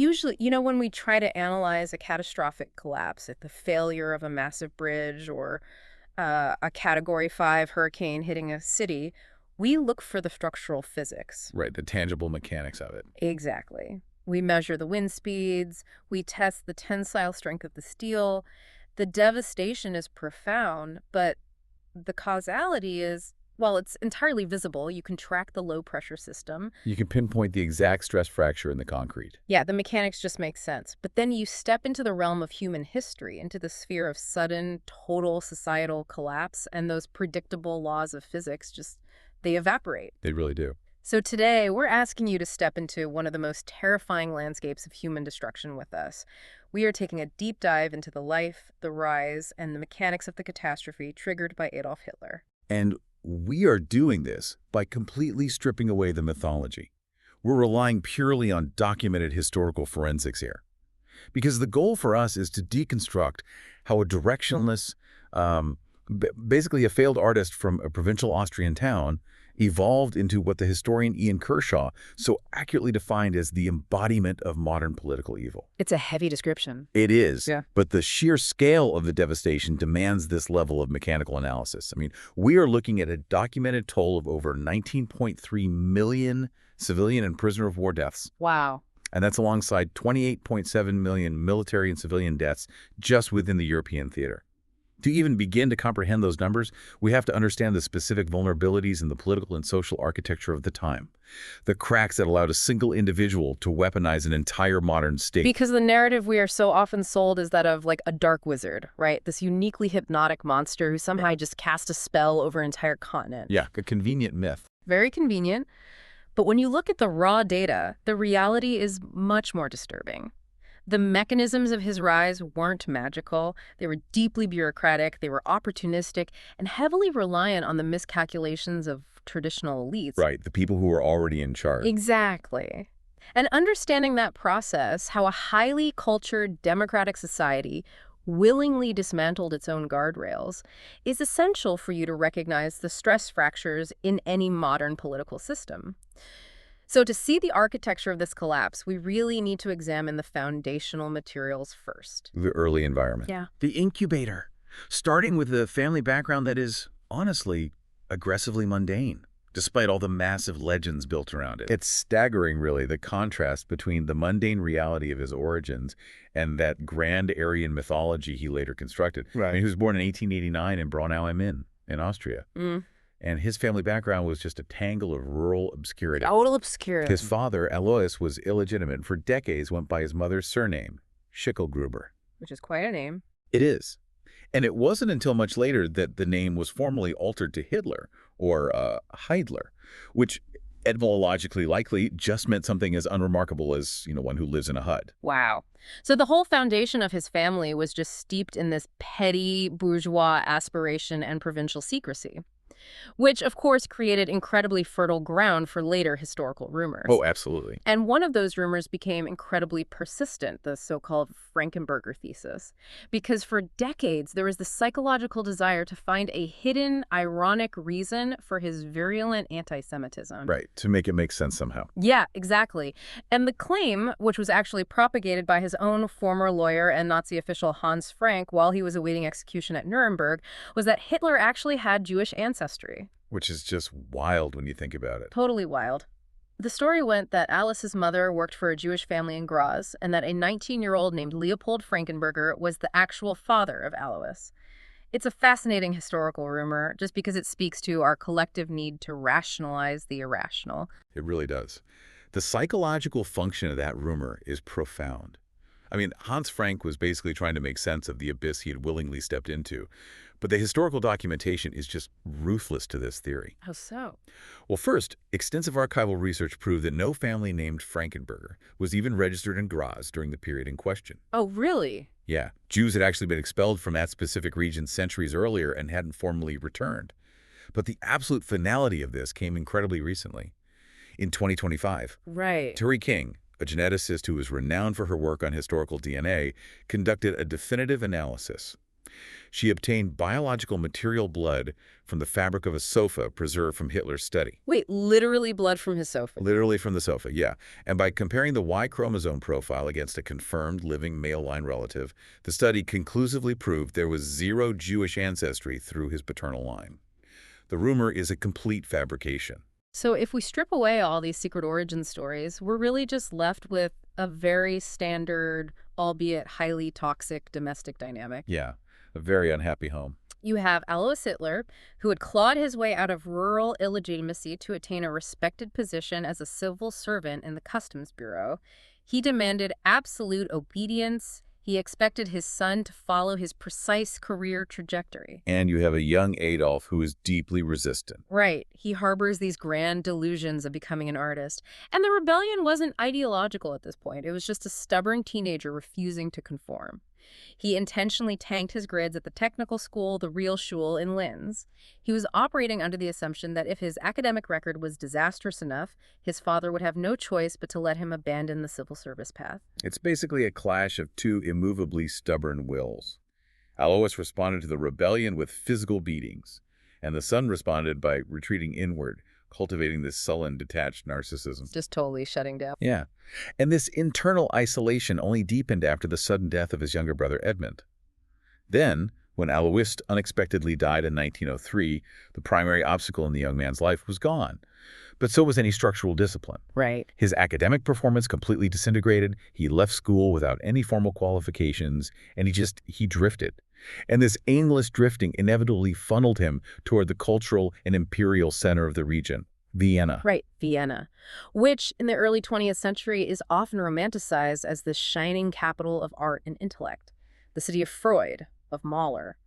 Usually, when we try to analyze a catastrophic collapse, like the failure of a massive bridge or a Category 5 hurricane hitting a city, we look for the structural physics. Right, the tangible mechanics of it. Exactly. We measure the wind speeds, we test the tensile strength of the steel. The devastation is profound, but the causality is, well, it's entirely visible. You can track the low-pressure system. You can pinpoint the exact stress fracture in the concrete. Yeah, the mechanics just make sense. But then you step into the realm of human history, into the sphere of sudden, total societal collapse, and those predictable laws of physics they evaporate. They really do. So today, we're asking you to step into one of the most terrifying landscapes of human destruction with us. We are taking a deep dive into the life, the rise, and the mechanics of the catastrophe triggered by Adolf Hitler. And we are doing this by completely stripping away the mythology. We're relying purely on documented historical forensics here. Because the goal for us is to deconstruct how a directionless, basically a failed artist from a provincial Austrian town, evolved into what the historian Ian Kershaw so accurately defined as the embodiment of modern political evil. It's a heavy description. It is, Yeah. but the sheer scale of the devastation demands this level of mechanical analysis. I mean, we are looking at a documented toll of over 19.3 million civilian and prisoner of war deaths. Wow. And that's alongside 28.7 million military and civilian deaths just within the European theater. To even begin to comprehend those numbers, we have to understand the specific vulnerabilities in the political and social architecture of the time. The cracks that allowed a single individual to weaponize an entire modern state. Because the narrative we are so often sold is that of like a dark wizard, right? This uniquely hypnotic monster who somehow just cast a spell over an entire continent. Yeah, a convenient myth. Very convenient. But when you look at the raw data, the reality is much more disturbing. The mechanisms of his rise weren't magical. They were deeply bureaucratic, they were opportunistic, and heavily reliant on the miscalculations of traditional elites. Right, the people who were already in charge. Exactly. And understanding that process, how a highly cultured democratic society willingly dismantled its own guardrails, is essential for you to recognize the stress fractures in any modern political system. So to see the architecture of this collapse, we really need to examine the foundational materials first. The early environment. Yeah. The incubator. Starting with a family background that is, honestly, aggressively mundane, despite all the massive legends built around it. It's staggering, really, the contrast between the mundane reality of his origins and that grand Aryan mythology he later constructed. Right. I mean, he was born in 1889 in Braunau am Inn in Austria. And his family background was just a tangle of rural obscurity. Total obscurity. His father, Alois, was illegitimate and for decades went by his mother's surname, Schickelgruber. Which is quite a name. It is. And it wasn't until much later that the name was formally altered to Hitler, or Heidler, which etymologically likely just meant something as unremarkable as, one who lives in a hut. Wow. So the whole foundation of his family was just steeped in this petty bourgeois aspiration and provincial secrecy, which, of course, created incredibly fertile ground for later historical rumors. Oh, absolutely. And one of those rumors became incredibly persistent, the so-called Frankenberger thesis, because for decades there was the psychological desire to find a hidden, ironic reason for his virulent anti-Semitism. Right, to make it make sense somehow. Yeah, exactly. And the claim, which was actually propagated by his own former lawyer and Nazi official Hans Frank while he was awaiting execution at Nuremberg, was that Hitler actually had Jewish ancestry. Which is just wild when you think about it. Totally wild. The story went that Alice's mother worked for a Jewish family in Graz, and that a 19-year-old named Leopold Frankenberger was the actual father of Alois. It's a fascinating historical rumor, just because it speaks to our collective need to rationalize the irrational. It really does. The psychological function of that rumor is profound. I mean, Hans Frank was basically trying to make sense of the abyss he had willingly stepped into. But the historical documentation is just ruthless to this theory. How so? Well, first, extensive archival research proved that no family named Frankenberger was even registered in Graz during the period in question. Oh, really? Yeah, Jews had actually been expelled from that specific region centuries earlier and hadn't formally returned. But the absolute finality of this came incredibly recently. In 2025, Right. Turi King, a geneticist who was renowned for her work on historical DNA, conducted a definitive analysis. She obtained biological material blood from the fabric of a sofa preserved from Hitler's study. Wait, literally blood from his sofa? Literally from the sofa, yeah. And by comparing the Y chromosome profile against a confirmed living male line relative, the study conclusively proved there was zero Jewish ancestry through his paternal line. The rumor is a complete fabrication. So if we strip away all these secret origin stories, we're really just left with a very standard, albeit highly toxic domestic dynamic. Yeah, a very unhappy home. You have Alois Hitler, who had clawed his way out of rural illegitimacy to attain a respected position as a civil servant in the Customs Bureau. He demanded absolute obedience. He expected his son to follow his precise career trajectory. And you have a young Adolf who is deeply resistant. Right. He harbors these grand delusions of becoming an artist. And the rebellion wasn't ideological at this point. It was just a stubborn teenager refusing to conform. He intentionally tanked his grades at the technical school, the Realschule in Linz. He was operating under the assumption that if his academic record was disastrous enough, his father would have no choice but to let him abandon the civil service path. It's basically a clash of two immovably stubborn wills. Alois responded to the rebellion with physical beatings, and the son responded by retreating inward, cultivating this sullen, detached narcissism. Just totally shutting down. Yeah. And this internal isolation only deepened after the sudden death of his younger brother Edmund. Then, when Alois unexpectedly died in 1903, the primary obstacle in the young man's life was gone. But so was any structural discipline. Right. His academic performance completely disintegrated. He left school without any formal qualifications, and he drifted. And this aimless drifting inevitably funneled him toward the cultural and imperial center of the region, Vienna. Right, Vienna, which in the early 20th century is often romanticized as the shining capital of art and intellect, the city of Freud, of Mahler.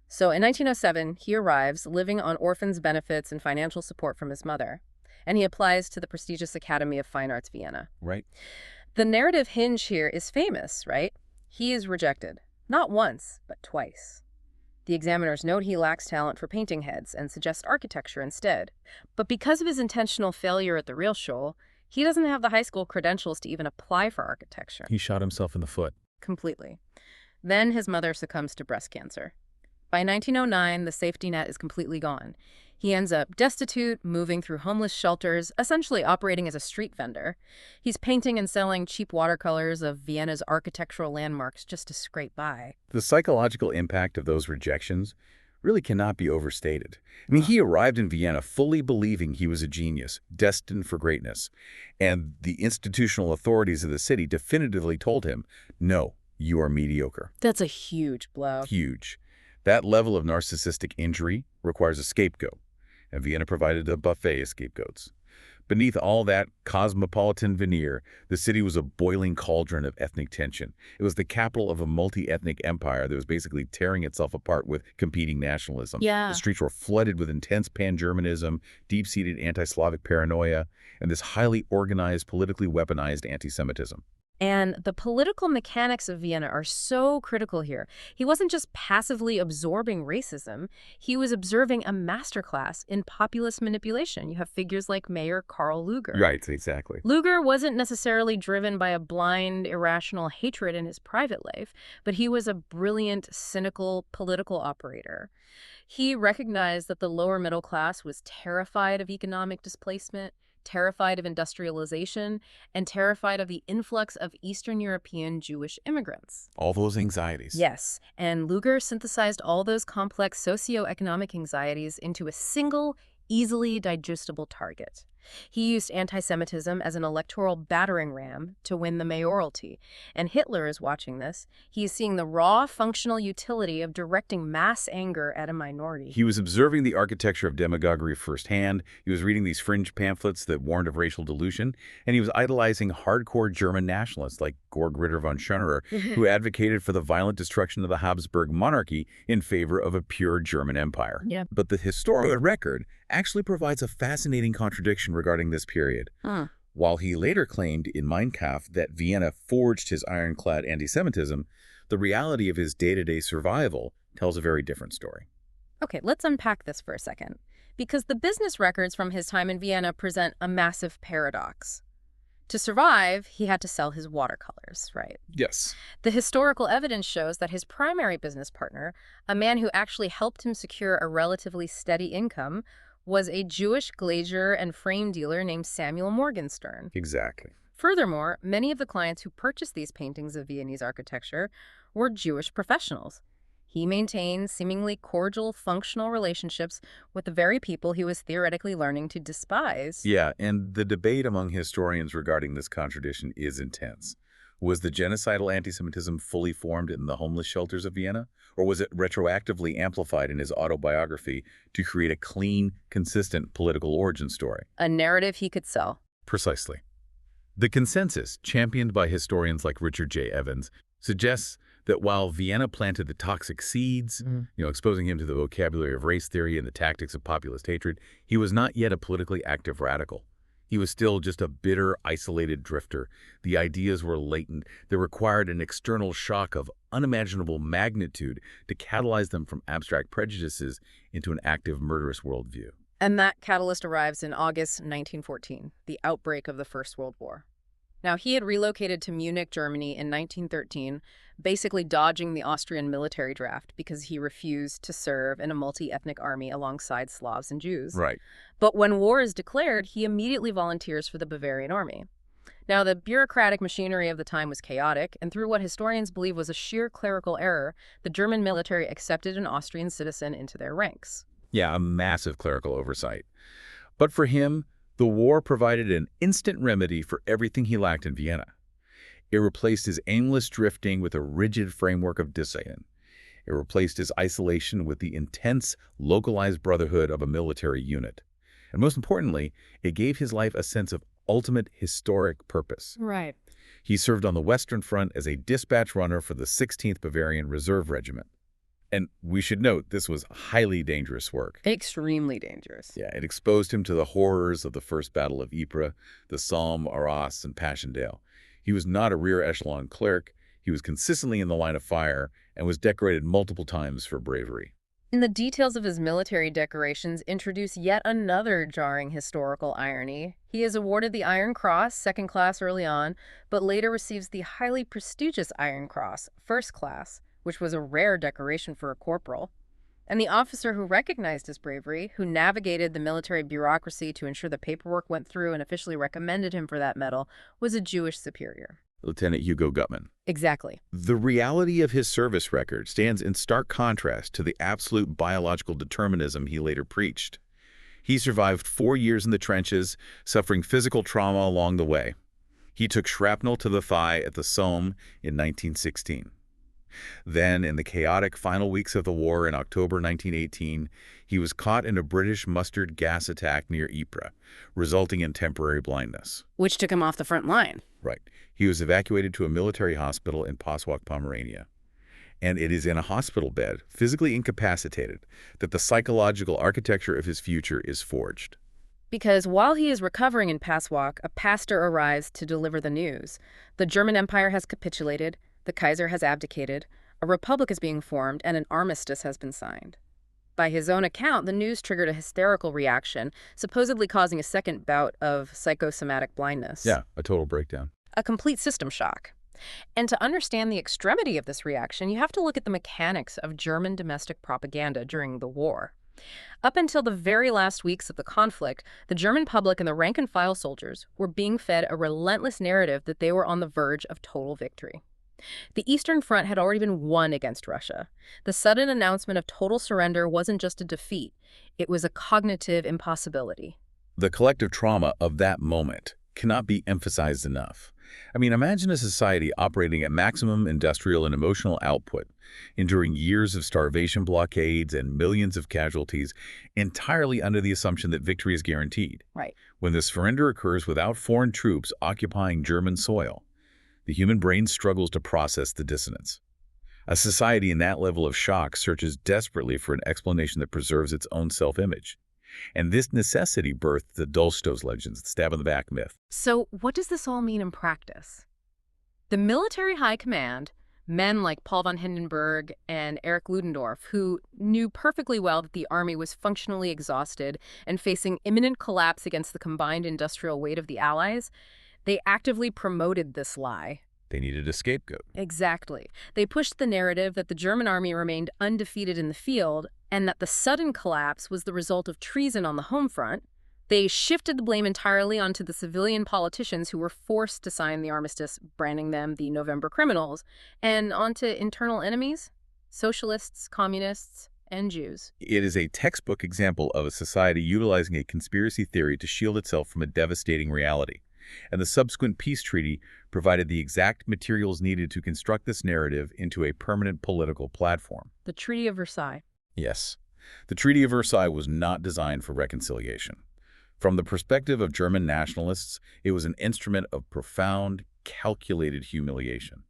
So in 1907, he arrives, living on orphans' benefits and financial support from his mother, and he applies to the prestigious Academy of Fine Arts, Vienna. Right. The narrative hinge here is famous, right? He is rejected. Not once, but twice. The examiners note he lacks talent for painting heads and suggest architecture instead. But because of his intentional failure at the Realschule, he doesn't have the high school credentials to even apply for architecture. He shot himself in the foot. Completely. Then his mother succumbs to breast cancer. By 1909, the safety net is completely gone. He ends up destitute, moving through homeless shelters, essentially operating as a street vendor. He's painting and selling cheap watercolors of Vienna's architectural landmarks just to scrape by. The psychological impact of those rejections really cannot be overstated. I mean, he arrived in Vienna fully believing he was a genius, destined for greatness. And the institutional authorities of the city definitively told him, no, you are mediocre. That's a huge blow. Huge. That level of narcissistic injury requires a scapegoat, and Vienna provided a buffet of scapegoats. Beneath all that cosmopolitan veneer, the city was a boiling cauldron of ethnic tension. It was the capital of a multi-ethnic empire that was basically tearing itself apart with competing nationalism. Yeah. The streets were flooded with intense pan-Germanism, deep-seated anti-Slavic paranoia, and this highly organized, politically weaponized anti-Semitism. And the political mechanics of Vienna are so critical here. He wasn't just passively absorbing racism. He was observing a masterclass in populist manipulation. You have figures like Mayor Karl Lueger. Right, exactly. Lueger wasn't necessarily driven by a blind, irrational hatred in his private life, but he was a brilliant, cynical political operator. He recognized that the lower middle class was terrified of economic displacement, terrified of industrialization, and terrified of the influx of Eastern European Jewish immigrants. All those anxieties. Yes, and Lueger synthesized all those complex socioeconomic anxieties into a single, easily digestible target. He used anti-Semitism as an electoral battering ram to win the mayoralty. And Hitler is watching this. He is seeing the raw, functional utility of directing mass anger at a minority. He was observing the architecture of demagoguery firsthand. He was reading these fringe pamphlets that warned of racial dilution. And he was idolizing hardcore German nationalists like Georg Ritter von Schonerer, who advocated for the violent destruction of the Habsburg monarchy in favor of a pure German empire. Yeah. But the historical record actually provides a fascinating contradiction regarding this period. While he later claimed in Mein Kampf that Vienna forged his ironclad anti-Semitism, the reality of his day-to-day survival tells a very different story. Okay, let's unpack this for a second, because the business records from his time in Vienna present a massive paradox. To survive, he had to sell his watercolors, right? Yes. The historical evidence shows that his primary business partner, a man who actually helped him secure a relatively steady income, was a Jewish glazier and frame dealer named Samuel Morgenstern. Exactly. Furthermore, many of the clients who purchased these paintings of Viennese architecture were Jewish professionals. He maintained seemingly cordial, functional relationships with the very people he was theoretically learning to despise. Yeah, and the debate among historians regarding this contradiction is intense. Was the genocidal anti-Semitism fully formed in the homeless shelters of Vienna? Or was it retroactively amplified in his autobiography to create a clean, consistent political origin story? A narrative he could sell. Precisely. The consensus, championed by historians like Richard J. Evans, suggests that while Vienna planted the toxic seeds, exposing him to the vocabulary of race theory and the tactics of populist hatred, he was not yet a politically active radical. He was still just a bitter, isolated drifter. The ideas were latent. They required an external shock of unimaginable magnitude to catalyze them from abstract prejudices into an active, murderous worldview. And that catalyst arrives in August 1914, the outbreak of the First World War. Now, he had relocated to Munich, Germany in 1913, basically dodging the Austrian military draft because he refused to serve in a multi-ethnic army alongside Slavs and Jews. Right. But when war is declared, he immediately volunteers for the Bavarian army. Now, the bureaucratic machinery of the time was chaotic, and through what historians believe was a sheer clerical error, the German military accepted an Austrian citizen into their ranks. Yeah, a massive clerical oversight. But for him, the war provided an instant remedy for everything he lacked in Vienna. It replaced his aimless drifting with a rigid framework of discipline. It replaced his isolation with the intense, localized brotherhood of a military unit. And most importantly, it gave his life a sense of ultimate historic purpose. Right. He served on the Western Front as a dispatch runner for the 16th Bavarian Reserve Regiment. And we should note, this was highly dangerous work. Extremely dangerous. Yeah, it exposed him to the horrors of the First Battle of Ypres, the Somme, Arras, and Passchendaele. He was not a rear echelon clerk. He was consistently in the line of fire and was decorated multiple times for bravery. And the details of his military decorations introduce yet another jarring historical irony. He is awarded the Iron Cross, second class early on, but later receives the highly prestigious Iron Cross, first class, which was a rare decoration for a corporal. And the officer who recognized his bravery, who navigated the military bureaucracy to ensure the paperwork went through and officially recommended him for that medal, was a Jewish superior. Lieutenant Hugo Gutmann. Exactly. The reality of his service record stands in stark contrast to the absolute biological determinism he later preached. He survived 4 years in the trenches, suffering physical trauma along the way. He took shrapnel to the thigh at the Somme in 1916. Then, in the chaotic final weeks of the war in October 1918, he was caught in a British mustard gas attack near Ypres, resulting in temporary blindness. Which took him off the front line. Right. He was evacuated to a military hospital in Pasewalk, Pomerania. And it is in a hospital bed, physically incapacitated, that the psychological architecture of his future is forged. Because while he is recovering in Pasewalk, a pastor arrives to deliver the news. The German Empire has capitulated, the Kaiser has abdicated, a republic is being formed, and an armistice has been signed. By his own account, the news triggered a hysterical reaction, supposedly causing a second bout of psychosomatic blindness. Yeah, a total breakdown. A complete system shock. And to understand the extremity of this reaction, you have to look at the mechanics of German domestic propaganda during the war. Up until the very last weeks of the conflict, the German public and the rank-and-file soldiers were being fed a relentless narrative that they were on the verge of total victory. The Eastern Front had already been won against Russia. The sudden announcement of total surrender wasn't just a defeat, it was a cognitive impossibility. The collective trauma of that moment cannot be emphasized enough. I mean, imagine a society operating at maximum industrial and emotional output, enduring years of starvation blockades and millions of casualties, entirely under the assumption that victory is guaranteed. Right. When the surrender occurs without foreign troops occupying German soil, the human brain struggles to process the dissonance. A society in that level of shock searches desperately for an explanation that preserves its own self-image. And this necessity birthed the Dolchstoß legends, the stab-in-the-back myth. So what does this all mean in practice? The military high command, men like Paul von Hindenburg and Erich Ludendorff, who knew perfectly well that the army was functionally exhausted and facing imminent collapse against the combined industrial weight of the Allies, They actively promoted this lie. They needed a scapegoat. Exactly. They pushed the narrative that the German army remained undefeated in the field and that the sudden collapse was the result of treason on the home front. They shifted the blame entirely onto the civilian politicians who were forced to sign the armistice, branding them the November criminals, and onto internal enemies, socialists, communists, and Jews. It is a textbook example of a society utilizing a conspiracy theory to shield itself from a devastating reality. And the subsequent peace treaty provided the exact materials needed to construct this narrative into a permanent political platform. The Treaty of Versailles. Yes, the Treaty of Versailles was not designed for reconciliation. From the perspective of German nationalists, it was an instrument of profound, calculated humiliation.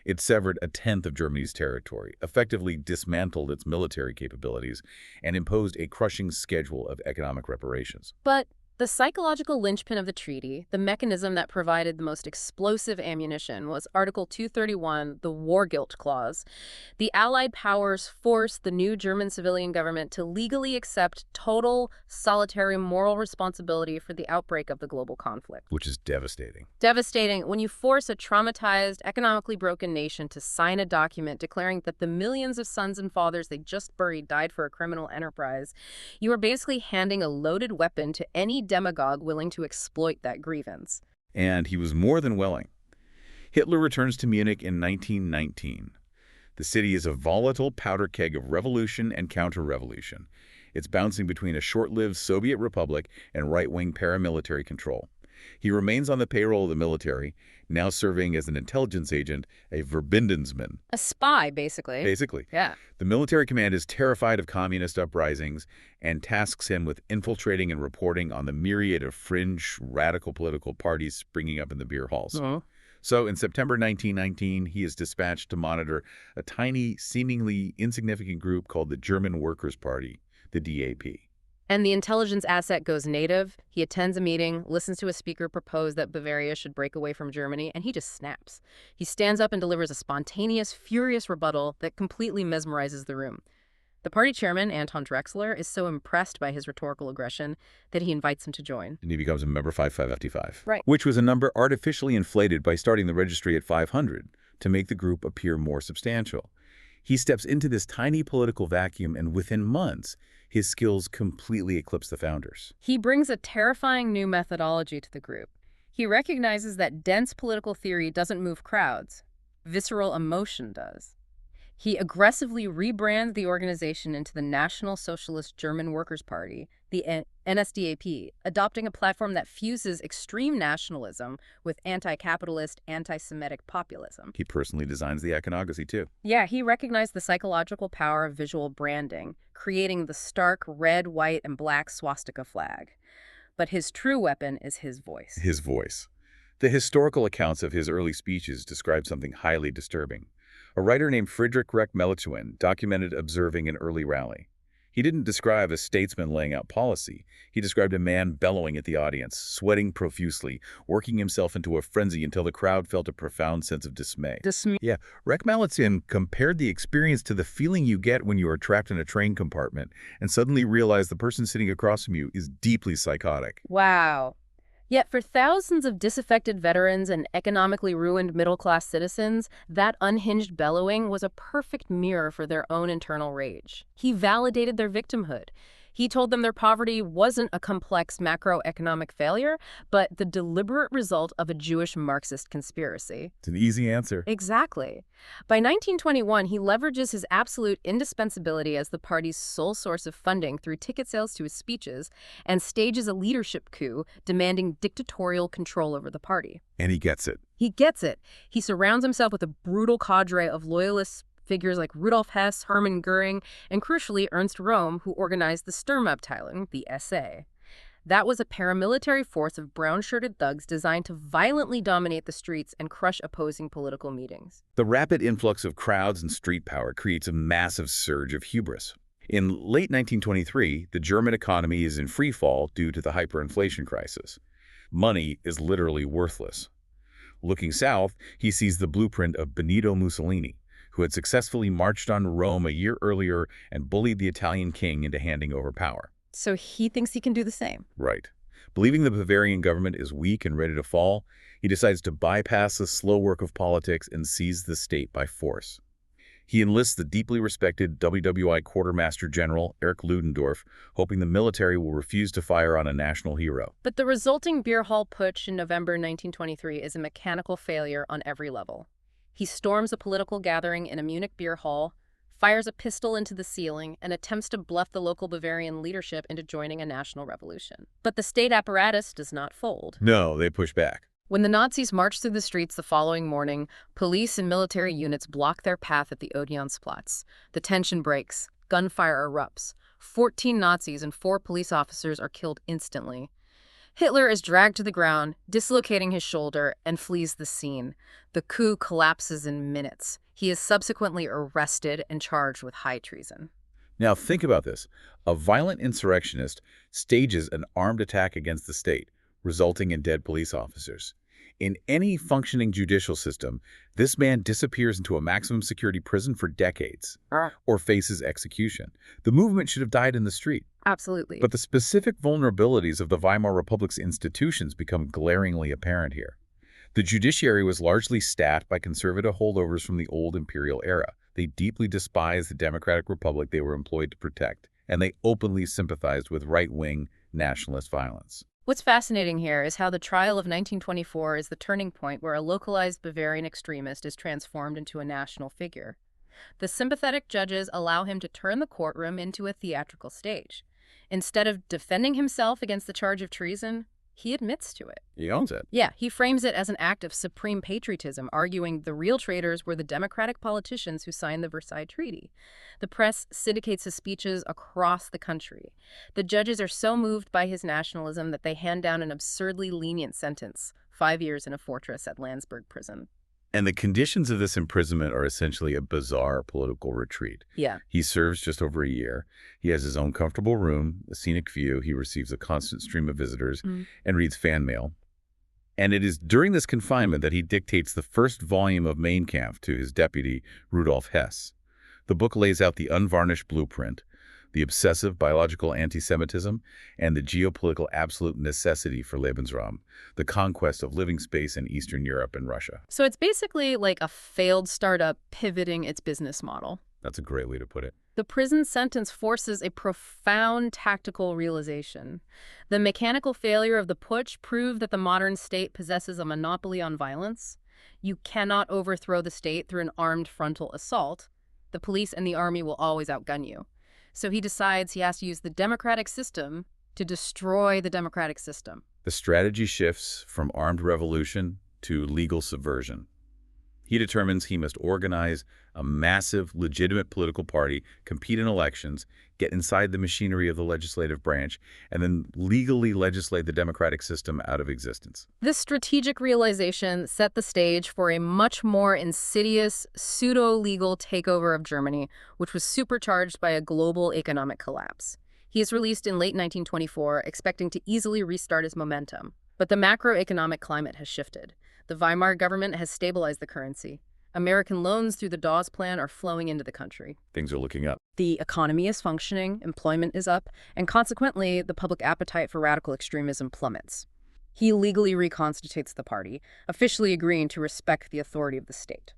It severed a tenth of Germany's territory, effectively dismantled its military capabilities, and imposed a crushing schedule of economic reparations. But the psychological linchpin of the treaty, the mechanism that provided the most explosive ammunition, was Article 231, the War Guilt Clause. The Allied powers forced the new German civilian government to legally accept total, solitary moral responsibility for the outbreak of the global conflict. Which is devastating. Devastating when you force a traumatized, economically broken nation to sign a document declaring that the millions of sons and fathers they just buried died for a criminal enterprise. You are basically handing a loaded weapon to any demagogue willing to exploit that grievance. And he was more than willing. Hitler returns to Munich in 1919. The city is a volatile powder keg of revolution and counter-revolution. It's bouncing between a short-lived Soviet republic and right-wing paramilitary control. He remains on the payroll of the military, now serving as an intelligence agent, a Verbindungsmann. A spy, basically. Basically. Yeah. The military command is terrified of communist uprisings and tasks him with infiltrating and reporting on the myriad of fringe, radical political parties springing up in the beer halls. So in September 1919, he is dispatched to monitor a tiny, seemingly insignificant group called the German Workers' Party, the DAP. And the intelligence asset goes native. He attends a meeting, listens to a speaker propose that Bavaria should break away from Germany, and he just snaps. He stands up and delivers a spontaneous, furious rebuttal that completely mesmerizes the room. The party chairman, Anton Drexler, is so impressed by his rhetorical aggression that he invites him to join. And he becomes a member 5555. Right. Which was a number artificially inflated by starting the registry at 500 to make the group appear more substantial. He steps into this tiny political vacuum, and within months, his skills completely eclipse the founders. He brings a terrifying new methodology to the group. He recognizes that dense political theory doesn't move crowds. Visceral emotion does. He aggressively rebrands the organization into the National Socialist German Workers' Party, the NSDAP, adopting a platform that fuses extreme nationalism with anti-capitalist, anti-Semitic populism. He personally designs the iconography, too. Yeah, he recognized the psychological power of visual branding, creating the stark red, white, and black swastika flag. But his true weapon is his voice. His voice. The historical accounts of his early speeches describe something highly disturbing. A writer named Friedrich Reck Melchiwen documented observing an early rally. He didn't describe a statesman laying out policy. He described a man bellowing at the audience, sweating profusely, working himself into a frenzy until the crowd felt a profound sense of dismay. Yeah, Reck Melchiwen compared the experience to the feeling you get when you are trapped in a train compartment and suddenly realize the person sitting across from you is deeply psychotic. Wow. Yet for thousands of disaffected veterans and economically ruined middle-class citizens, that unhinged bellowing was a perfect mirror for their own internal rage. He validated their victimhood. He told them their poverty wasn't a complex macroeconomic failure, but the deliberate result of a Jewish Marxist conspiracy. It's an easy answer. Exactly. By 1921, he leverages his absolute indispensability as the party's sole source of funding through ticket sales to his speeches and stages a leadership coup demanding dictatorial control over the party. And he gets it. He gets it. He surrounds himself with a brutal cadre of loyalists, figures like Rudolf Hess, Hermann Goering, and crucially Ernst Röhm, who organized the Sturmabteilung, the SA. That was a paramilitary force of brown-shirted thugs designed to violently dominate the streets and crush opposing political meetings. The rapid influx of crowds and street power creates a massive surge of hubris. In late 1923, the German economy is in free fall due to the hyperinflation crisis. Money is literally worthless. Looking south, he sees the blueprint of Benito Mussolini, who had successfully marched on Rome a year earlier and bullied the Italian king into handing over power. So he thinks he can do the same. Right. Believing the Bavarian government is weak and ready to fall, he decides to bypass the slow work of politics and seize the state by force. He enlists the deeply respected WWI Quartermaster General Erich Ludendorff, hoping the military will refuse to fire on a national hero. But the resulting beer hall putsch in November 1923 is a mechanical failure on every level. He storms a political gathering in a Munich beer hall, fires a pistol into the ceiling, and attempts to bluff the local Bavarian leadership into joining a national revolution. But the state apparatus does not fold. No, they push back. When the Nazis marched through the streets the following morning, police and military units block their path at the Odeonsplatz. The tension breaks. Gunfire erupts. 14 Nazis and 4 police officers are killed instantly. Hitler is dragged to the ground, dislocating his shoulder, and flees the scene. The coup collapses in minutes. He is subsequently arrested and charged with high treason. Now think about this. A violent insurrectionist stages an armed attack against the state, resulting in dead police officers. In any functioning judicial system, this man disappears into a maximum security prison for decades or faces execution. The movement should have died in the street. Absolutely. But the specific vulnerabilities of the Weimar Republic's institutions become glaringly apparent here. The judiciary was largely staffed by conservative holdovers from the old imperial era. They deeply despised the democratic republic they were employed to protect, and they openly sympathized with right-wing nationalist violence. What's fascinating here is how the trial of 1924 is the turning point where a localized Bavarian extremist is transformed into a national figure. The sympathetic judges allow him to turn the courtroom into a theatrical stage. Instead of defending himself against the charge of treason, he admits to it. He owns it. Yeah, he frames it as an act of supreme patriotism, arguing the real traitors were the democratic politicians who signed the Versailles Treaty. The press syndicates his speeches across the country. The judges are so moved by his nationalism that they hand down an absurdly lenient sentence, 5 years in a fortress at Landsberg prison. And the conditions of this imprisonment are essentially a bizarre political retreat. Yeah. He serves just over a year. He has his own comfortable room, a scenic view. He receives a constant stream of visitors and reads fan mail. And it is during this confinement that he dictates the first volume of Mein Kampf to his deputy, Rudolf Hess. The book lays out the unvarnished blueprint, the obsessive biological anti-Semitism, and the geopolitical absolute necessity for Lebensraum, the conquest of living space in Eastern Europe and Russia. So it's basically like a failed startup pivoting its business model. That's a great way to put it. The prison sentence forces a profound tactical realization. The mechanical failure of the putsch proved that the modern state possesses a monopoly on violence. You cannot overthrow the state through an armed frontal assault. The police and the army will always outgun you. So he decides he has to use the democratic system to destroy the democratic system. The strategy shifts from armed revolution to legal subversion. He determines he must organize a massive, legitimate political party, compete in elections, get inside the machinery of the legislative branch, and then legally legislate the democratic system out of existence. This strategic realization set the stage for a much more insidious, pseudo-legal takeover of Germany, which was supercharged by a global economic collapse. He is released in late 1924, expecting to easily restart his momentum. But the macroeconomic climate has shifted. The Weimar government has stabilized the currency. American loans through the Dawes Plan are flowing into the country. Things are looking up. The economy is functioning, employment is up, and consequently, the public appetite for radical extremism plummets. He legally reconstitutes the party, officially agreeing to respect the authority of the state.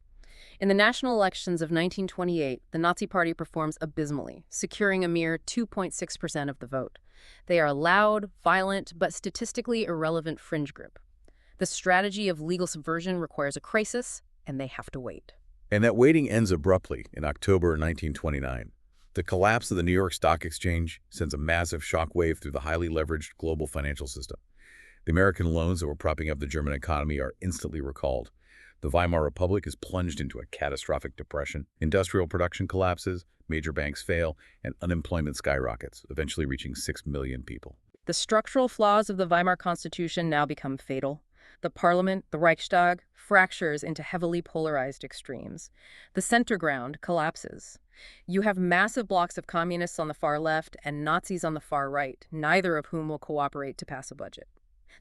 In the national elections of 1928, the Nazi Party performs abysmally, securing a mere 2.6% of the vote. They are a loud, violent, but statistically irrelevant fringe group. The strategy of legal subversion requires a crisis, and they have to wait. And that waiting ends abruptly in October 1929. The collapse of the New York Stock Exchange sends a massive shockwave through the highly leveraged global financial system. The American loans that were propping up the German economy are instantly recalled. The Weimar Republic is plunged into a catastrophic depression. Industrial production collapses, major banks fail, and unemployment skyrockets, eventually reaching 6 million people. The structural flaws of the Weimar Constitution now become fatal. The parliament, the Reichstag, fractures into heavily polarized extremes. The center ground collapses. You have massive blocks of communists on the far left and Nazis on the far right, neither of whom will cooperate to pass a budget.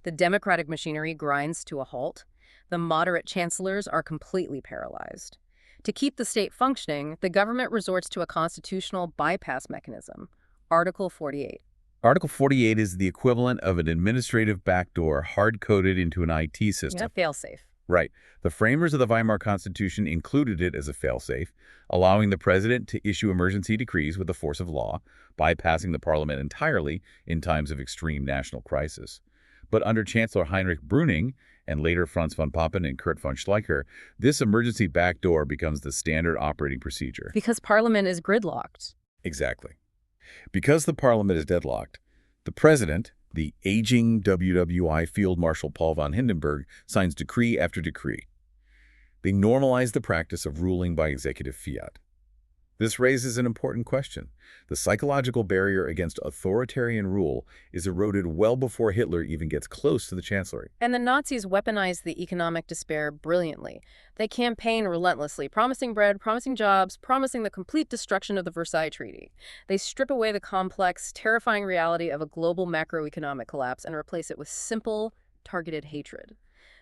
The democratic machinery grinds to a halt. The moderate chancellors are completely paralyzed. To keep the state functioning, the government resorts to a constitutional bypass mechanism, Article 48. Article 48 is the equivalent of an administrative backdoor hard-coded into an IT Yeah, system. fail-safe. Right. The framers of the Weimar Constitution included it as a failsafe, allowing the president to issue emergency decrees with the force of law, bypassing the parliament entirely in times of extreme national crisis. But under Chancellor Heinrich Brüning, and later Franz von Papen and Kurt von Schleicher, this emergency backdoor becomes the standard operating procedure. Because Parliament is gridlocked. Exactly. Because the parliament is deadlocked, the president, the aging WWI Field Marshal Paul von Hindenburg, signs decree after decree. They normalize the practice of ruling by executive fiat. This raises an important question. The psychological barrier against authoritarian rule is eroded well before Hitler even gets close to the chancellery. And the Nazis weaponized the economic despair brilliantly. They campaign relentlessly, promising bread, promising jobs, promising the complete destruction of the Versailles Treaty. They strip away the complex, terrifying reality of a global macroeconomic collapse and replace it with simple, targeted hatred.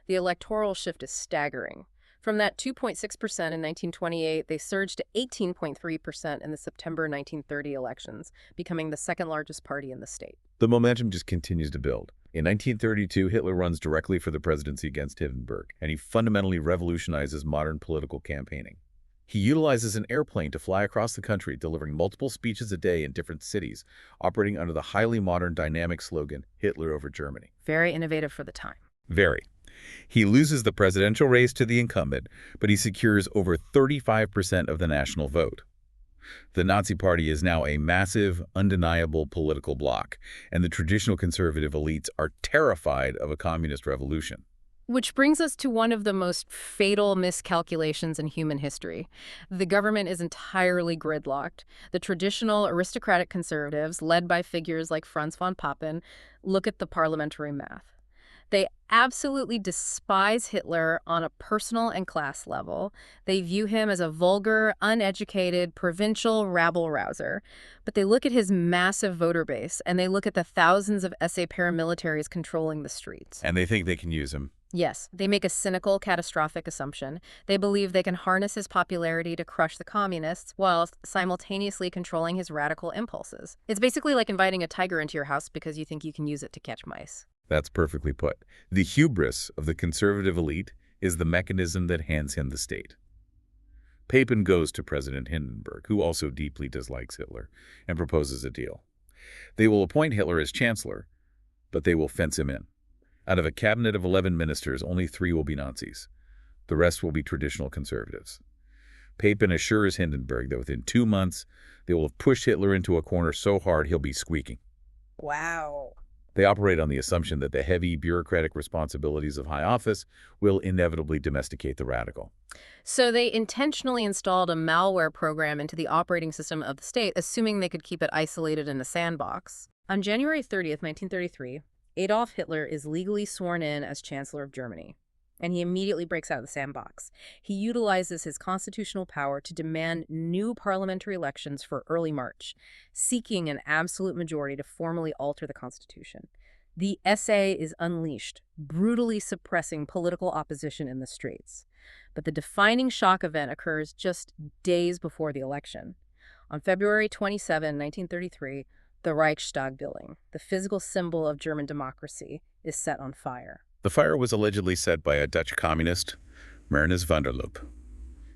The electoral shift is staggering. From that 2.6% in 1928, they surged to 18.3% in the September 1930 elections, becoming the second largest party in the state. The momentum just continues to build. In 1932, Hitler runs directly for the presidency against Hindenburg, and he fundamentally revolutionizes modern political campaigning. He utilizes an airplane to fly across the country, delivering multiple speeches a day in different cities, operating under the highly modern dynamic slogan, Hitler over Germany. Very innovative for the time. Very. He loses the presidential race to the incumbent, but he secures over 35% of the national vote. The Nazi Party is now a massive, undeniable political bloc, and the traditional conservative elites are terrified of a communist revolution. Which brings us to one of the most fatal miscalculations in human history. The government is entirely gridlocked. The traditional aristocratic conservatives, led by figures like Franz von Papen, look at the parliamentary math. They absolutely despise Hitler on a personal and class level. They view him as a vulgar, uneducated, provincial rabble-rouser. But they look at his massive voter base, and they look at the thousands of SA paramilitaries controlling the streets. And they think they can use him. Yes, they make a cynical, catastrophic assumption. They believe they can harness his popularity to crush the communists while simultaneously controlling his radical impulses. It's basically like inviting a tiger into your house because you think you can use it to catch mice. That's perfectly put. The hubris of the conservative elite is the mechanism that hands him the state. Papen goes to President Hindenburg, who also deeply dislikes Hitler, and proposes a deal. They will appoint Hitler as chancellor, but they will fence him in. Out of a cabinet of 11 ministers, only 3 will be Nazis. The rest will be traditional conservatives. Papen assures Hindenburg that within 2 months, they will have pushed Hitler into a corner so hard he'll be squeaking. Wow. They operate on the assumption that the heavy bureaucratic responsibilities of high office will inevitably domesticate the radical. So they intentionally installed a malware program into the operating system of the state, assuming they could keep it isolated in a sandbox. On January 30th, 1933, Adolf Hitler is legally sworn in as Chancellor of Germany, and he immediately breaks out of the sandbox. He utilizes his constitutional power to demand new parliamentary elections for early March, seeking an absolute majority to formally alter the Constitution. The SA is unleashed, brutally suppressing political opposition in the streets. But the defining shock event occurs just days before the election. On February 27, 1933, the Reichstag building, the physical symbol of German democracy, is set on fire. The fire was allegedly set by a Dutch communist, Marinus van der Loop.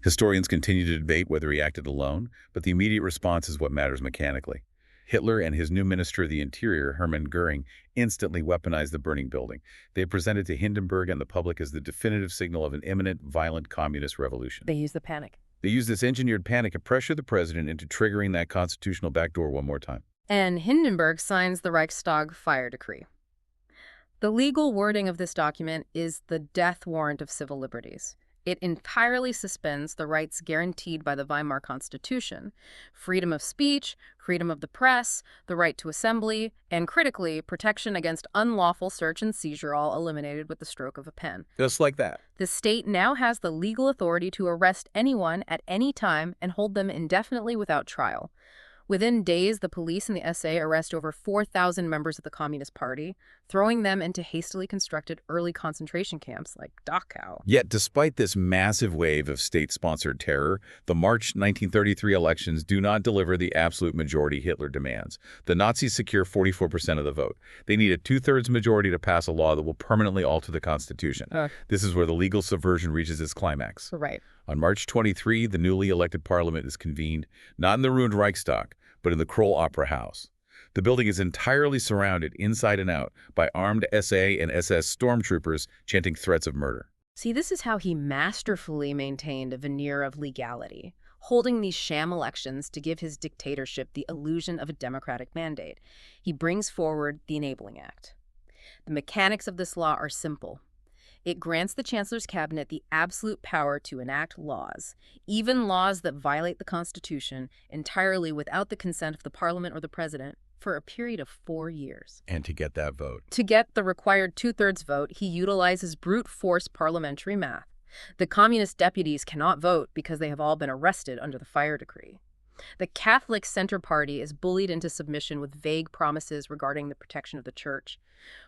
Historians continue to debate whether he acted alone, but the immediate response is what matters mechanically. Hitler and his new Minister of the Interior, Hermann Göring, instantly weaponized the burning building. They presented to Hindenburg and the public as the definitive signal of an imminent, violent communist revolution. They use the panic. They used this engineered panic to pressure the president into triggering that constitutional backdoor one more time. And Hindenburg signs the Reichstag fire decree. The legal wording of this document is the death warrant of civil liberties. It entirely suspends the rights guaranteed by the Weimar Constitution: freedom of speech, freedom of the press, the right to assembly, and critically, protection against unlawful search and seizure, all eliminated with the stroke of a pen. Just like that. The state now has the legal authority to arrest anyone at any time and hold them indefinitely without trial. Within days, the police and the SA arrest over 4,000 members of the Communist Party, throwing them into hastily constructed early concentration camps like Dachau. Yet, despite this massive wave of state-sponsored terror, the March 1933 elections do not deliver the absolute majority Hitler demands. The Nazis secure 44% of the vote. They need a two-thirds majority to pass a law that will permanently alter the Constitution. This is where the legal subversion reaches its climax. Right. On March 23, the newly elected parliament is convened, not in the ruined Reichstag, but in the Kroll Opera House. The building is entirely surrounded, inside and out, by armed SA and SS stormtroopers chanting threats of murder. See, this is how he masterfully maintained a veneer of legality, holding these sham elections to give his dictatorship the illusion of a democratic mandate. He brings forward the Enabling Act. The mechanics of this law are simple. It grants the Chancellor's cabinet the absolute power to enact laws, even laws that violate the Constitution, entirely without the consent of the Parliament or the President, for a period of 4 years. And to get that vote. To get the required two-thirds vote, he utilizes brute force parliamentary math. The communist deputies cannot vote because they have all been arrested under the fire decree. The Catholic Center Party is bullied into submission with vague promises regarding the protection of the church.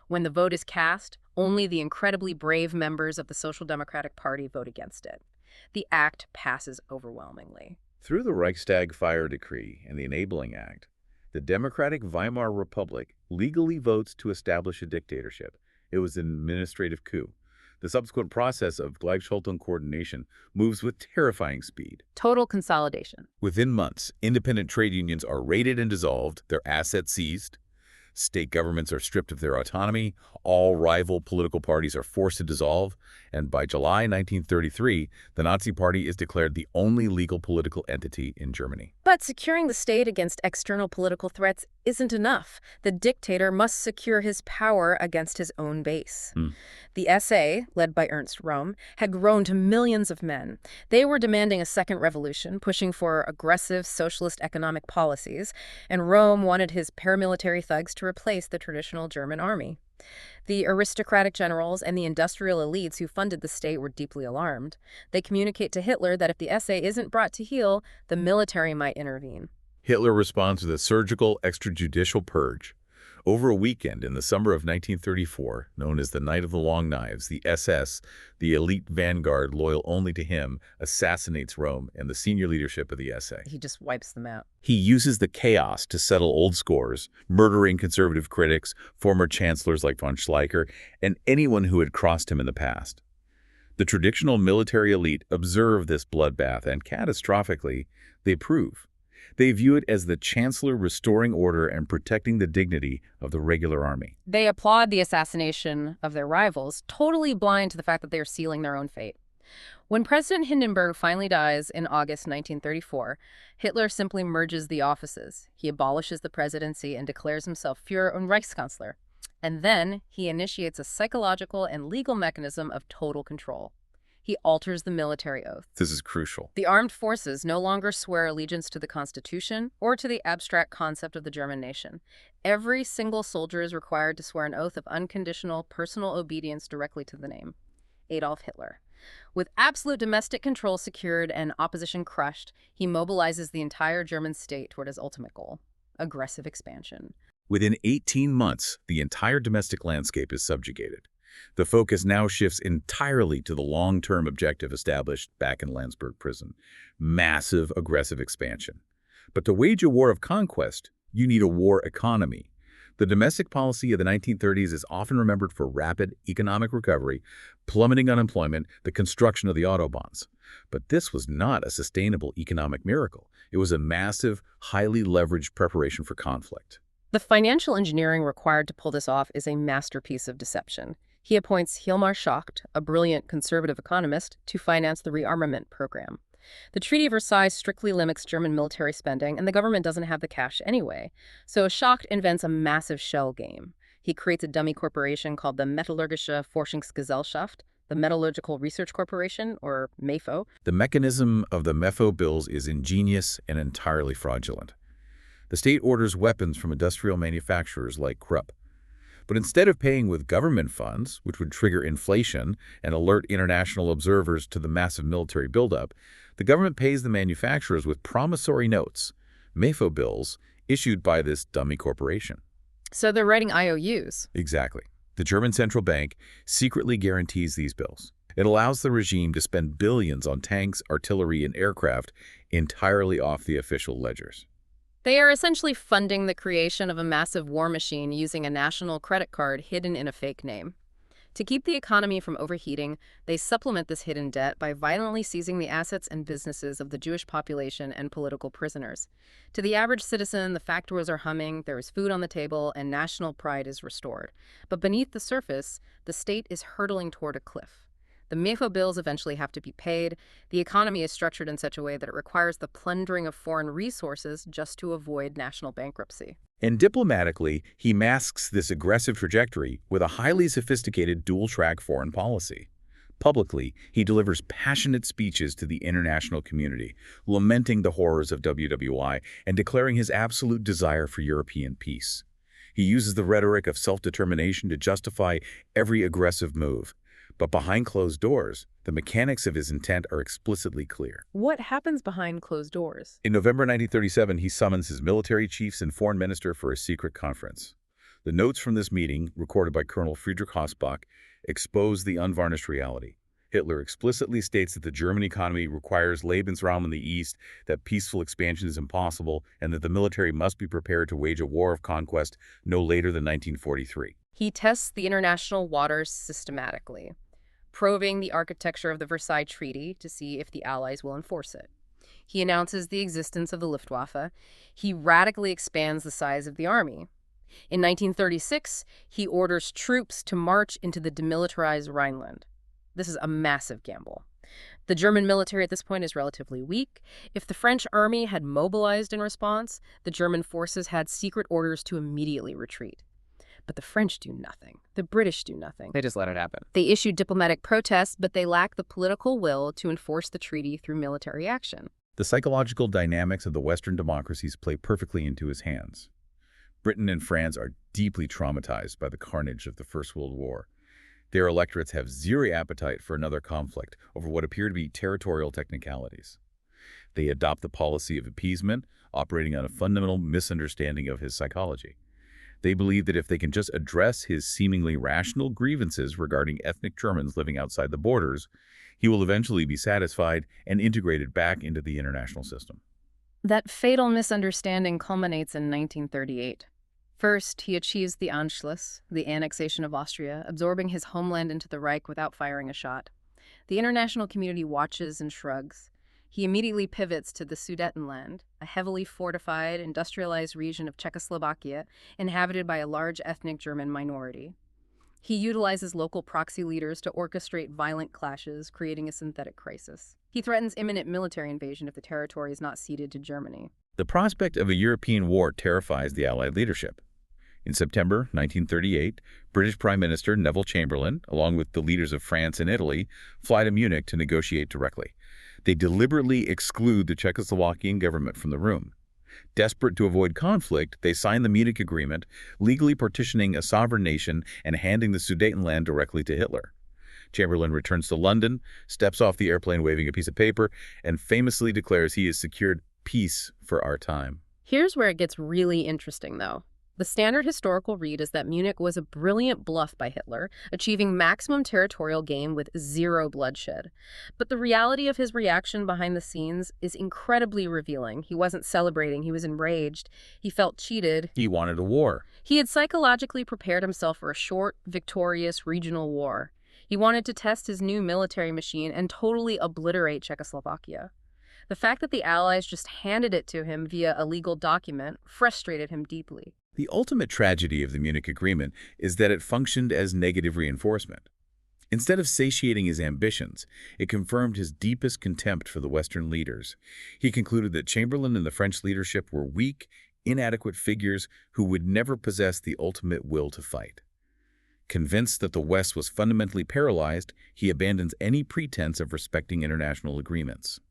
When the vote is cast, only the incredibly brave members of the Social Democratic Party vote against it. The act passes overwhelmingly. Through the Reichstag Fire Decree and the Enabling Act, the Democratic Weimar Republic legally votes to establish a dictatorship. It was an administrative coup. The subsequent process of Gleichschaltung coordination moves with terrifying speed. Total consolidation. Within months, independent trade unions are raided and dissolved, their assets seized. State governments are stripped of their autonomy, all rival political parties are forced to dissolve, and by July 1933, the Nazi Party is declared the only legal political entity in Germany. But securing the state against external political threats isn't enough. The dictator must secure his power against his own base. The SA, led by Ernst Röhm, had grown to millions of men. They were demanding a second revolution, pushing for aggressive socialist economic policies, and Röhm wanted his paramilitary thugs to replace the traditional German army. The aristocratic generals and the industrial elites who funded the state were deeply alarmed. They communicate to Hitler that if the SA isn't brought to heel, the military might intervene. Hitler responds with a surgical extrajudicial purge. Over a weekend in the summer of 1934, known as the Night of the Long Knives, the SS, the elite vanguard loyal only to him, assassinates Röhm and the senior leadership of the SA. He just wipes them out. He uses the chaos to settle old scores, murdering conservative critics, former chancellors like von Schleicher, and anyone who had crossed him in the past. The traditional military elite observe this bloodbath and, catastrophically, they approve. They view it as the chancellor restoring order and protecting the dignity of the regular army. They applaud the assassination of their rivals, totally blind to the fact that they are sealing their own fate. When President Hindenburg finally dies in August 1934, Hitler simply merges the offices. He abolishes the presidency and declares himself Führer und Reichskanzler. And then he initiates a psychological and legal mechanism of total control. He alters the military oath. This is crucial. The armed forces no longer swear allegiance to the Constitution or to the abstract concept of the German nation. Every single soldier is required to swear an oath of unconditional personal obedience directly to the name, Adolf Hitler. With absolute domestic control secured and opposition crushed, he mobilizes the entire German state toward his ultimate goal, aggressive expansion. Within 18 months, the entire domestic landscape is subjugated. The focus now shifts entirely to the long-term objective established back in Landsberg prison: massive, aggressive expansion. But to wage a war of conquest, you need a war economy. The domestic policy of the 1930s is often remembered for rapid economic recovery, plummeting unemployment, the construction of the autobahns. But this was not a sustainable economic miracle. It was a massive, highly leveraged preparation for conflict. The financial engineering required to pull this off is a masterpiece of deception. He appoints Hilmar Schacht, a brilliant conservative economist, to finance the rearmament program. The Treaty of Versailles strictly limits German military spending, and the government doesn't have the cash anyway. So Schacht invents a massive shell game. He creates a dummy corporation called the Metallurgische Forschungsgesellschaft, the Metallurgical Research Corporation, or MEFO. The mechanism of the MEFO bills is ingenious and entirely fraudulent. The state orders weapons from industrial manufacturers like Krupp. But instead of paying with government funds, which would trigger inflation and alert international observers to the massive military buildup, the government pays the manufacturers with promissory notes. MAFO bills issued by this dummy corporation. So they're writing IOUs. Exactly. The German central bank secretly guarantees these bills. It allows the regime to spend billions on tanks, artillery, and aircraft entirely off the official ledgers. They are essentially funding the creation of a massive war machine using a national credit card hidden in a fake name. To keep the economy from overheating, they supplement this hidden debt by violently seizing the assets and businesses of the Jewish population and political prisoners. To the average citizen, the factories are humming, there is food on the table, and national pride is restored. But beneath the surface, the state is hurtling toward a cliff. The MAFO bills eventually have to be paid. The economy is structured in such a way that it requires the plundering of foreign resources just to avoid national bankruptcy. And diplomatically, he masks this aggressive trajectory with a highly sophisticated dual-track foreign policy. Publicly, he delivers passionate speeches to the international community, lamenting the horrors of WWI and declaring his absolute desire for European peace. He uses the rhetoric of self-determination to justify every aggressive move. But behind closed doors, the mechanics of his intent are explicitly clear. What happens behind closed doors? In November 1937, he summons his military chiefs and foreign minister for a secret conference. The notes from this meeting, recorded by Colonel Friedrich Hausbach, expose the unvarnished reality. Hitler explicitly states that the German economy requires Lebensraum in the East, that peaceful expansion is impossible, and that the military must be prepared to wage a war of conquest no later than 1943. He tests the international waters systematically, probing the architecture of the Versailles Treaty to see if the Allies will enforce it. He announces the existence of the Luftwaffe. He radically expands the size of the army. In 1936, he orders troops to march into the demilitarized Rhineland. This is a massive gamble. The German military at this point is relatively weak. If the French army had mobilized in response, the German forces had secret orders to immediately retreat. But the French do nothing. The British do nothing. They just let it happen. They issue diplomatic protests, but they lack the political will to enforce the treaty through military action. The psychological dynamics of the Western democracies play perfectly into his hands. Britain and France are deeply traumatized by the carnage of the First World War. Their electorates have zero appetite for another conflict over what appear to be territorial technicalities. They adopt the policy of appeasement, operating on a fundamental misunderstanding of his psychology. They believe that if they can just address his seemingly rational grievances regarding ethnic Germans living outside the borders, he will eventually be satisfied and integrated back into the international system. That fatal misunderstanding culminates in 1938. First, he achieves the Anschluss, the annexation of Austria, absorbing his homeland into the Reich without firing a shot. The international community watches and shrugs. He immediately pivots to the Sudetenland, a heavily fortified, industrialized region of Czechoslovakia inhabited by a large ethnic German minority. He utilizes local proxy leaders to orchestrate violent clashes, creating a synthetic crisis. He threatens imminent military invasion if the territory is not ceded to Germany. The prospect of a European war terrifies the Allied leadership. In September 1938, British Prime Minister Neville Chamberlain, along with the leaders of France and Italy, fly to Munich to negotiate directly. They deliberately exclude the Czechoslovakian government from the room. Desperate to avoid conflict, they sign the Munich Agreement, legally partitioning a sovereign nation and handing the Sudetenland directly to Hitler. Chamberlain returns to London, steps off the airplane waving a piece of paper, and famously declares he has secured peace for our time. Here's where it gets really interesting, though. The standard historical read is that Munich was a brilliant bluff by Hitler, achieving maximum territorial gain with zero bloodshed. But the reality of his reaction behind the scenes is incredibly revealing. He wasn't celebrating, he was enraged. He felt cheated. He wanted a war. He had psychologically prepared himself for a short, victorious regional war. He wanted to test his new military machine and totally obliterate Czechoslovakia. The fact that the Allies just handed it to him via a legal document frustrated him deeply. The ultimate tragedy of the Munich Agreement is that it functioned as negative reinforcement. Instead of satiating his ambitions, it confirmed his deepest contempt for the Western leaders. He concluded that Chamberlain and the French leadership were weak, inadequate figures who would never possess the ultimate will to fight. Convinced that the West was fundamentally paralyzed, he abandons any pretense of respecting international agreements.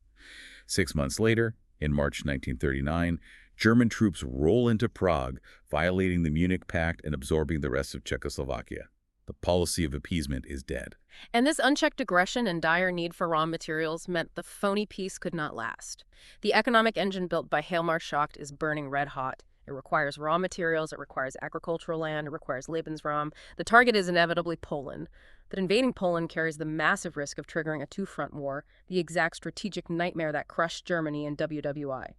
6 months later, in March 1939, German troops roll into Prague, violating the Munich Pact and absorbing the rest of Czechoslovakia. The policy of appeasement is dead. And this unchecked aggression and dire need for raw materials meant the phony peace could not last. The economic engine built by Hjalmar Schacht is burning red hot. It requires raw materials, it requires agricultural land, it requires Lebensraum. The target is inevitably Poland. But invading Poland carries the massive risk of triggering a two-front war, the exact strategic nightmare that crushed Germany in WWI.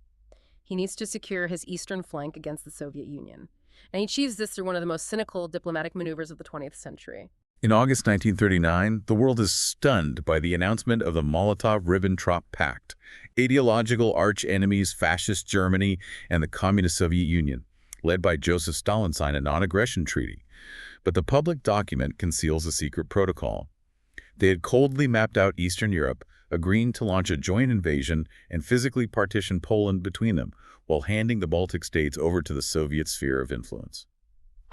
He needs to secure his eastern flank against the Soviet Union. And he achieves this through one of the most cynical diplomatic maneuvers of the 20th century. In August 1939, the world is stunned by the announcement of the Molotov-Ribbentrop Pact, ideological arch-enemies Fascist Germany and the Communist Soviet Union, led by Joseph Stalin, signed a non-aggression treaty. But the public document conceals a secret protocol. They had coldly mapped out Eastern Europe, agreeing to launch a joint invasion and physically partition Poland between them, while handing the Baltic states over to the Soviet sphere of influence.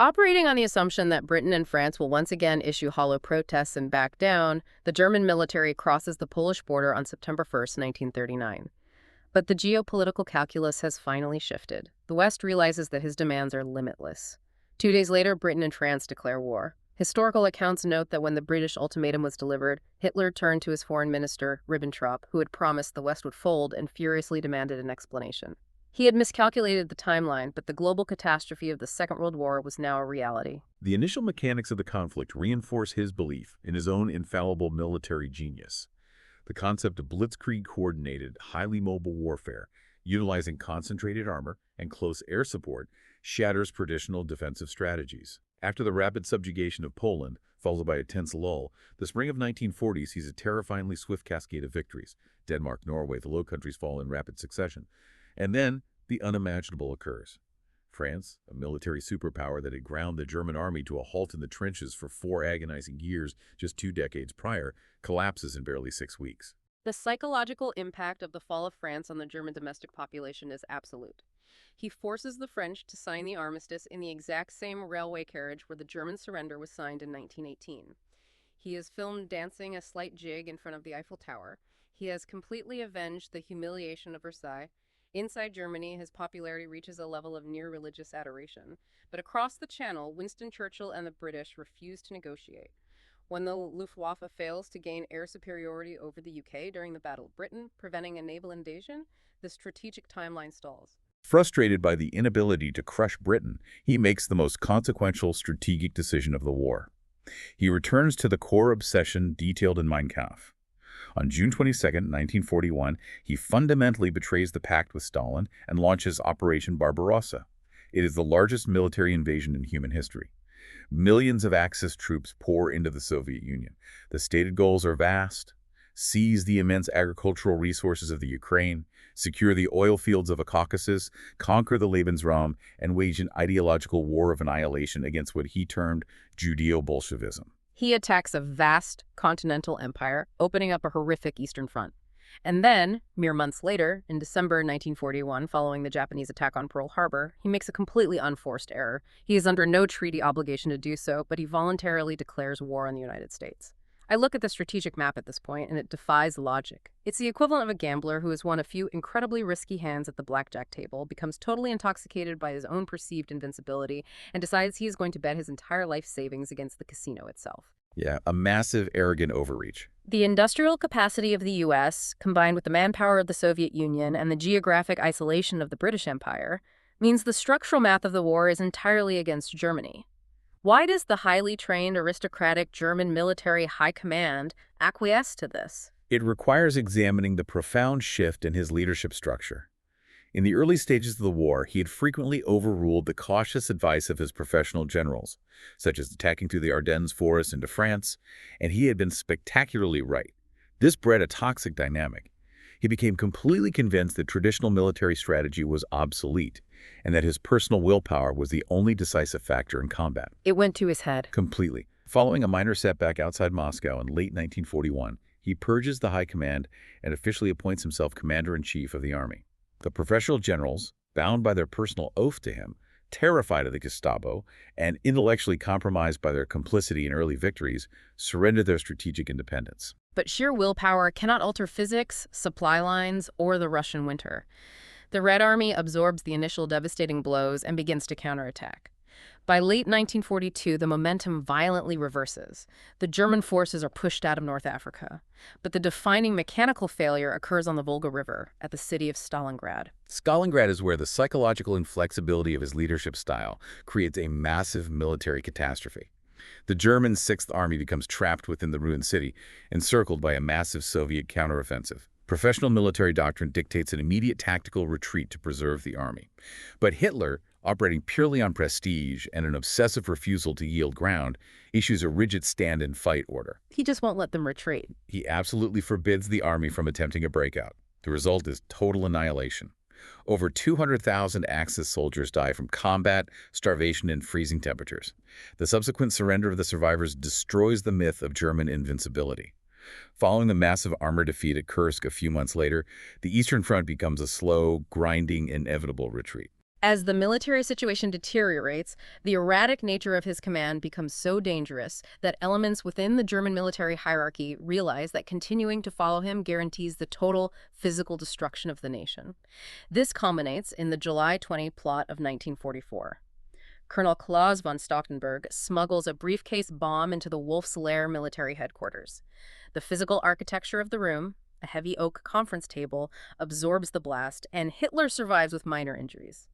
Operating on the assumption that Britain and France will once again issue hollow protests and back down, the German military crosses the Polish border on September 1st, 1939. But the geopolitical calculus has finally shifted. The West realizes that his demands are limitless. 2 days later, Britain and France declare war. Historical accounts note that when the British ultimatum was delivered, Hitler turned to his foreign minister, Ribbentrop, who had promised the West would fold, and furiously demanded an explanation. He had miscalculated the timeline, but the global catastrophe of the Second World War was now a reality. The initial mechanics of the conflict reinforce his belief in his own infallible military genius. The concept of blitzkrieg-coordinated, highly mobile warfare, utilizing concentrated armor and close air support, shatters traditional defensive strategies. After the rapid subjugation of Poland, followed by a tense lull, the spring of 1940 sees a terrifyingly swift cascade of victories. Denmark, Norway, the Low Countries fall in rapid succession. And then the unimaginable occurs. France, a military superpower that had ground the German army to a halt in the trenches for 4 agonizing years just 2 decades prior, collapses in barely 6 weeks. The psychological impact of the fall of France on the German domestic population is absolute. He forces the French to sign the armistice in the exact same railway carriage where the German surrender was signed in 1918. He is filmed dancing a slight jig in front of the Eiffel Tower. He has completely avenged the humiliation of Versailles. Inside Germany, his popularity reaches a level of near-religious adoration. But across the Channel, Winston Churchill and the British refuse to negotiate. When the Luftwaffe fails to gain air superiority over the UK during the Battle of Britain, preventing a naval invasion, the strategic timeline stalls. Frustrated by the inability to crush Britain, he makes the most consequential strategic decision of the war. He returns to the core obsession detailed in Mein Kampf. On June 22, 1941, he fundamentally betrays the pact with Stalin and launches Operation Barbarossa. It is the largest military invasion in human history. Millions of Axis troops pour into the Soviet Union. The stated goals are vast: seize the immense agricultural resources of the Ukraine, secure the oil fields of the Caucasus, conquer the Lebensraum, and wage an ideological war of annihilation against what he termed Judeo-Bolshevism. He attacks a vast continental empire, opening up a horrific Eastern Front. And then, mere months later, in December 1941, following the Japanese attack on Pearl Harbor, he makes a completely unforced error. He is under no treaty obligation to do so, but he voluntarily declares war on the United States. I look at the strategic map at this point, and it defies logic. It's the equivalent of a gambler who has won a few incredibly risky hands at the blackjack table, becomes totally intoxicated by his own perceived invincibility, and decides he is going to bet his entire life savings against the casino itself. Yeah, a massive, arrogant overreach. The industrial capacity of the U.S., combined with the manpower of the Soviet Union and the geographic isolation of the British Empire, means the structural math of the war is entirely against Germany. Why does the highly trained, aristocratic German military high command acquiesce to this? It requires examining the profound shift in his leadership structure. In the early stages of the war, he had frequently overruled the cautious advice of his professional generals, such as attacking through the Ardennes forest into France, and he had been spectacularly right. This bred a toxic dynamic. He became completely convinced that traditional military strategy was obsolete, and that his personal willpower was the only decisive factor in combat. It went to his head. Completely. Following a minor setback outside Moscow in late 1941, he purges the high command and officially appoints himself commander-in-chief of the army. The professional generals, bound by their personal oath to him, terrified of the Gestapo, and intellectually compromised by their complicity in early victories, surrendered their strategic independence. But sheer willpower cannot alter physics, supply lines, or the Russian winter. The Red Army absorbs the initial devastating blows and begins to counterattack. By late 1942, the momentum violently reverses. The German forces are pushed out of North Africa. But the defining mechanical failure occurs on the Volga River at the city of Stalingrad. Stalingrad is where the psychological inflexibility of his leadership style creates a massive military catastrophe. The German Sixth Army becomes trapped within the ruined city, encircled by a massive Soviet counteroffensive. Professional military doctrine dictates an immediate tactical retreat to preserve the army. But Hitler, operating purely on prestige and an obsessive refusal to yield ground, issues a rigid stand-and-fight order. He just won't let them retreat. He absolutely forbids the army from attempting a breakout. The result is total annihilation. Over 200,000 Axis soldiers die from combat, starvation, and freezing temperatures. The subsequent surrender of the survivors destroys the myth of German invincibility. Following the massive armor defeat at Kursk a few months later, the Eastern Front becomes a slow, grinding, inevitable retreat. As the military situation deteriorates, the erratic nature of his command becomes so dangerous that elements within the German military hierarchy realize that continuing to follow him guarantees the total physical destruction of the nation. This culminates in the July 20 plot of 1944. Colonel Claus von Stauffenberg smuggles a briefcase bomb into the Wolf's Lair military headquarters. The physical architecture of the room, a heavy oak conference table, absorbs the blast, and Hitler survives with minor injuries.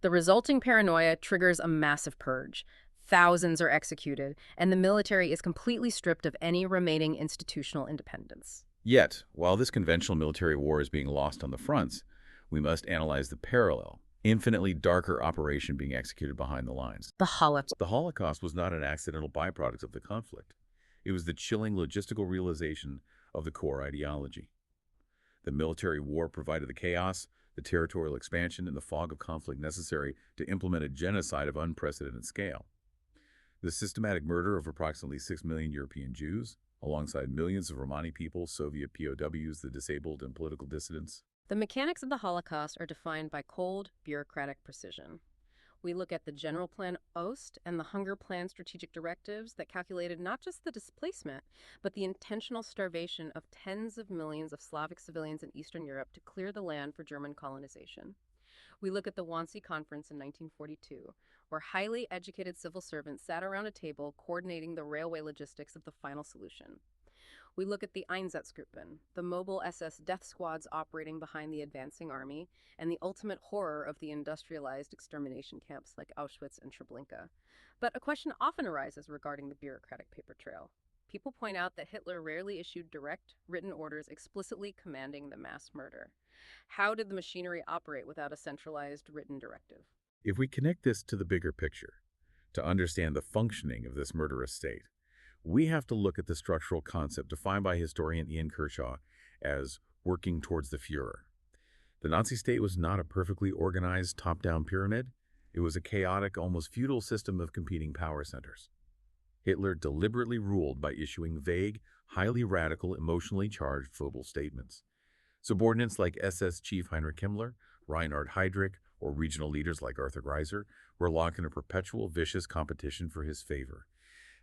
The resulting paranoia triggers a massive purge. Thousands are executed, and the military is completely stripped of any remaining institutional independence. Yet, while this conventional military war is being lost on the fronts, we must analyze the parallel, infinitely darker operation being executed behind the lines. The Holocaust. The Holocaust was not an accidental byproduct of the conflict. It was the chilling logistical realization of the core ideology. The military war provided the chaos, the territorial expansion, and the fog of conflict necessary to implement a genocide of unprecedented scale. The systematic murder of approximately 6 million European Jews, alongside millions of Romani people, Soviet POWs, the disabled, and political dissidents. The mechanics of the Holocaust are defined by cold, bureaucratic precision. We look at the General Plan Ost and the Hunger Plan strategic directives that calculated not just the displacement, but the intentional starvation of tens of millions of Slavic civilians in Eastern Europe to clear the land for German colonization. We look at the Wannsee Conference in 1942, where highly educated civil servants sat around a table coordinating the railway logistics of the final solution. We look at the Einsatzgruppen, the mobile SS death squads operating behind the advancing army, and the ultimate horror of the industrialized extermination camps like Auschwitz and Treblinka. But a question often arises regarding the bureaucratic paper trail. People point out that Hitler rarely issued direct, written orders explicitly commanding the mass murder. How did the machinery operate without a centralized written directive? If we connect this to the bigger picture, to understand the functioning of this murderous state, we have to look at the structural concept defined by historian Ian Kershaw as working towards the Führer. The Nazi state was not a perfectly organized top-down pyramid. It was a chaotic, almost feudal system of competing power centers. Hitler deliberately ruled by issuing vague, highly radical, emotionally charged verbal statements. Subordinates like SS Chief Heinrich Himmler, Reinhard Heydrich, or regional leaders like Arthur Greiser were locked in a perpetual vicious competition for his favor.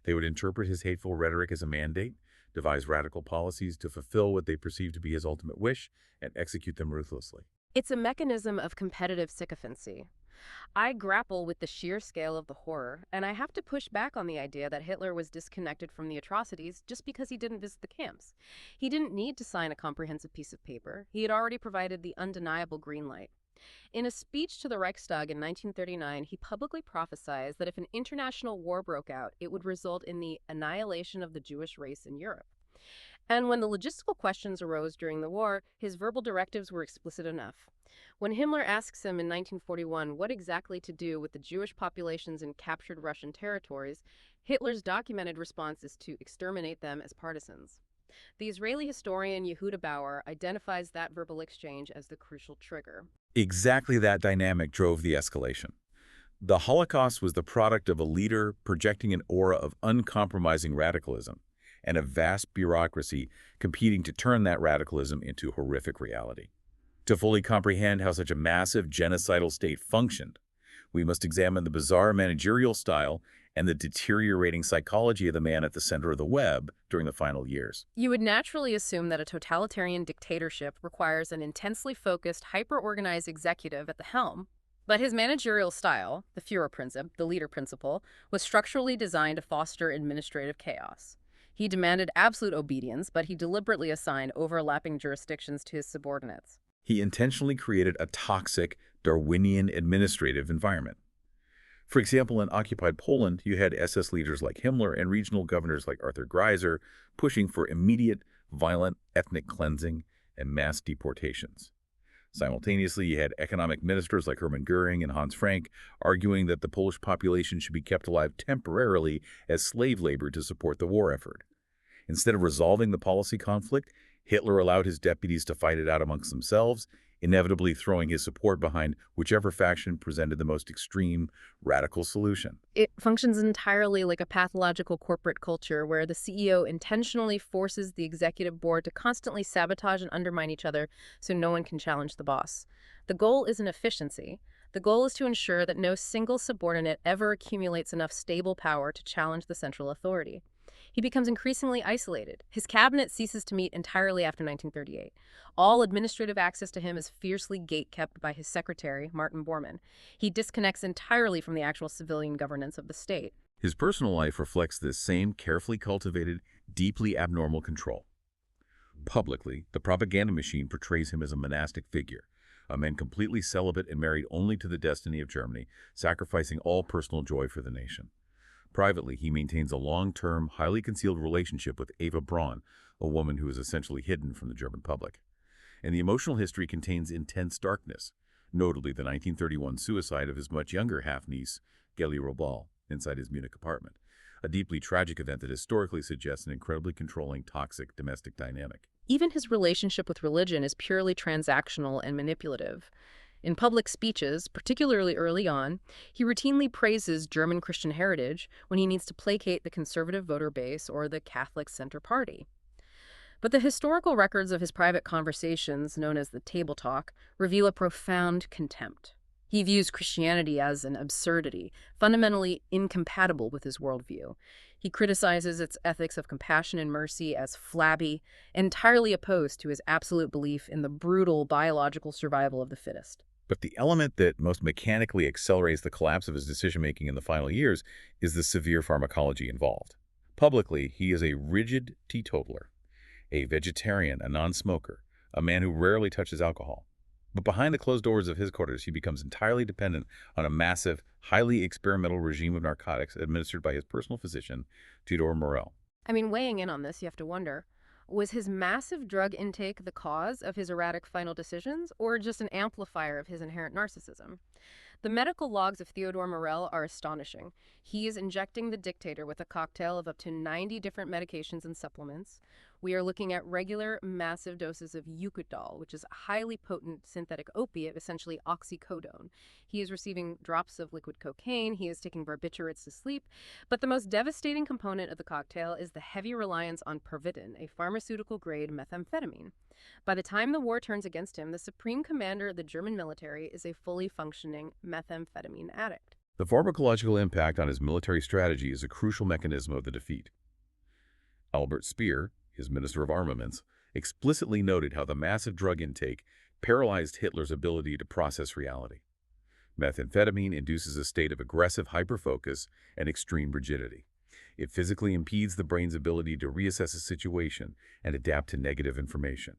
They would interpret his hateful rhetoric as a mandate, devise radical policies to fulfill what they perceived to be his ultimate wish, and execute them ruthlessly. It's a mechanism of competitive sycophancy. I grapple with the sheer scale of the horror, and I have to push back on the idea that Hitler was disconnected from the atrocities just because he didn't visit the camps. He didn't need to sign a comprehensive piece of paper. He had already provided the undeniable green light. In a speech to the Reichstag in 1939, he publicly prophesied that if an international war broke out, it would result in the annihilation of the Jewish race in Europe. And when the logistical questions arose during the war, his verbal directives were explicit enough. When Himmler asks him in 1941 what exactly to do with the Jewish populations in captured Russian territories, Hitler's documented response is to exterminate them as partisans. The Israeli historian Yehuda Bauer identifies that verbal exchange as the crucial trigger. Exactly that dynamic drove the escalation. The Holocaust was the product of a leader projecting an aura of uncompromising radicalism and a vast bureaucracy competing to turn that radicalism into horrific reality. To fully comprehend how such a massive genocidal state functioned, we must examine the bizarre managerial style and the deteriorating psychology of the man at the center of the web during the final years. You would naturally assume that a totalitarian dictatorship requires an intensely focused, hyper-organized executive at the helm. But his managerial style, the Führer principle, the leader principle, was structurally designed to foster administrative chaos. He demanded absolute obedience, but he deliberately assigned overlapping jurisdictions to his subordinates. He intentionally created a toxic, Darwinian administrative environment. For example, in occupied Poland, you had SS leaders like Himmler and regional governors like Arthur Greiser pushing for immediate, violent ethnic cleansing and mass deportations. Simultaneously, you had economic ministers like Hermann Goering and Hans Frank arguing that the Polish population should be kept alive temporarily as slave labor to support the war effort. Instead of resolving the policy conflict, Hitler allowed his deputies to fight it out amongst themselves, inevitably throwing his support behind whichever faction presented the most extreme, radical solution. It functions entirely like a pathological corporate culture where the CEO intentionally forces the executive board to constantly sabotage and undermine each other so no one can challenge the boss. The goal isn't efficiency. The goal is to ensure that no single subordinate ever accumulates enough stable power to challenge the central authority. He becomes increasingly isolated. His cabinet ceases to meet entirely after 1938. All administrative access to him is fiercely gatekept by his secretary, Martin Bormann. He disconnects entirely from the actual civilian governance of the state. His personal life reflects this same carefully cultivated, deeply abnormal control. Publicly, the propaganda machine portrays him as a monastic figure, a man completely celibate and married only to the destiny of Germany, sacrificing all personal joy for the nation. Privately, he maintains a long-term, highly concealed relationship with Eva Braun, a woman who is essentially hidden from the German public. And the emotional history contains intense darkness, notably the 1931 suicide of his much younger half-niece, Geli Robal, inside his Munich apartment, a deeply tragic event that historically suggests an incredibly controlling, toxic domestic dynamic. Even his relationship with religion is purely transactional and manipulative. In public speeches, particularly early on, he routinely praises German Christian heritage when he needs to placate the conservative voter base or the Catholic Center Party. But the historical records of his private conversations, known as the table talk, reveal a profound contempt. He views Christianity as an absurdity, fundamentally incompatible with his worldview. He criticizes its ethics of compassion and mercy as flabby, entirely opposed to his absolute belief in the brutal biological survival of the fittest. But the element that most mechanically accelerates the collapse of his decision-making in the final years is the severe pharmacology involved. Publicly, he is a rigid teetotaler, a vegetarian, a non-smoker, a man who rarely touches alcohol. But behind the closed doors of his quarters, he becomes entirely dependent on a massive, highly experimental regime of narcotics administered by his personal physician, Theodor Morell. Weighing in on this, you have to wonder, was his massive drug intake the cause of his erratic final decisions, or just an amplifier of his inherent narcissism? The medical logs of Theodor Morell are astonishing. He is injecting the dictator with a cocktail of up to 90 different medications and supplements. We are looking at regular, massive doses of Eucadol, which is a highly potent synthetic opiate, essentially oxycodone. He is receiving drops of liquid cocaine. He is taking barbiturates to sleep. But the most devastating component of the cocktail is the heavy reliance on Pervitin, a pharmaceutical-grade methamphetamine. By the time the war turns against him, the supreme commander of the German military is a fully functioning methamphetamine addict. The pharmacological impact on his military strategy is a crucial mechanism of the defeat. Albert Speer, his Minister of Armaments, explicitly noted how the massive drug intake paralyzed Hitler's ability to process reality. Methamphetamine induces a state of aggressive hyperfocus and extreme rigidity. It physically impedes the brain's ability to reassess a situation and adapt to negative information.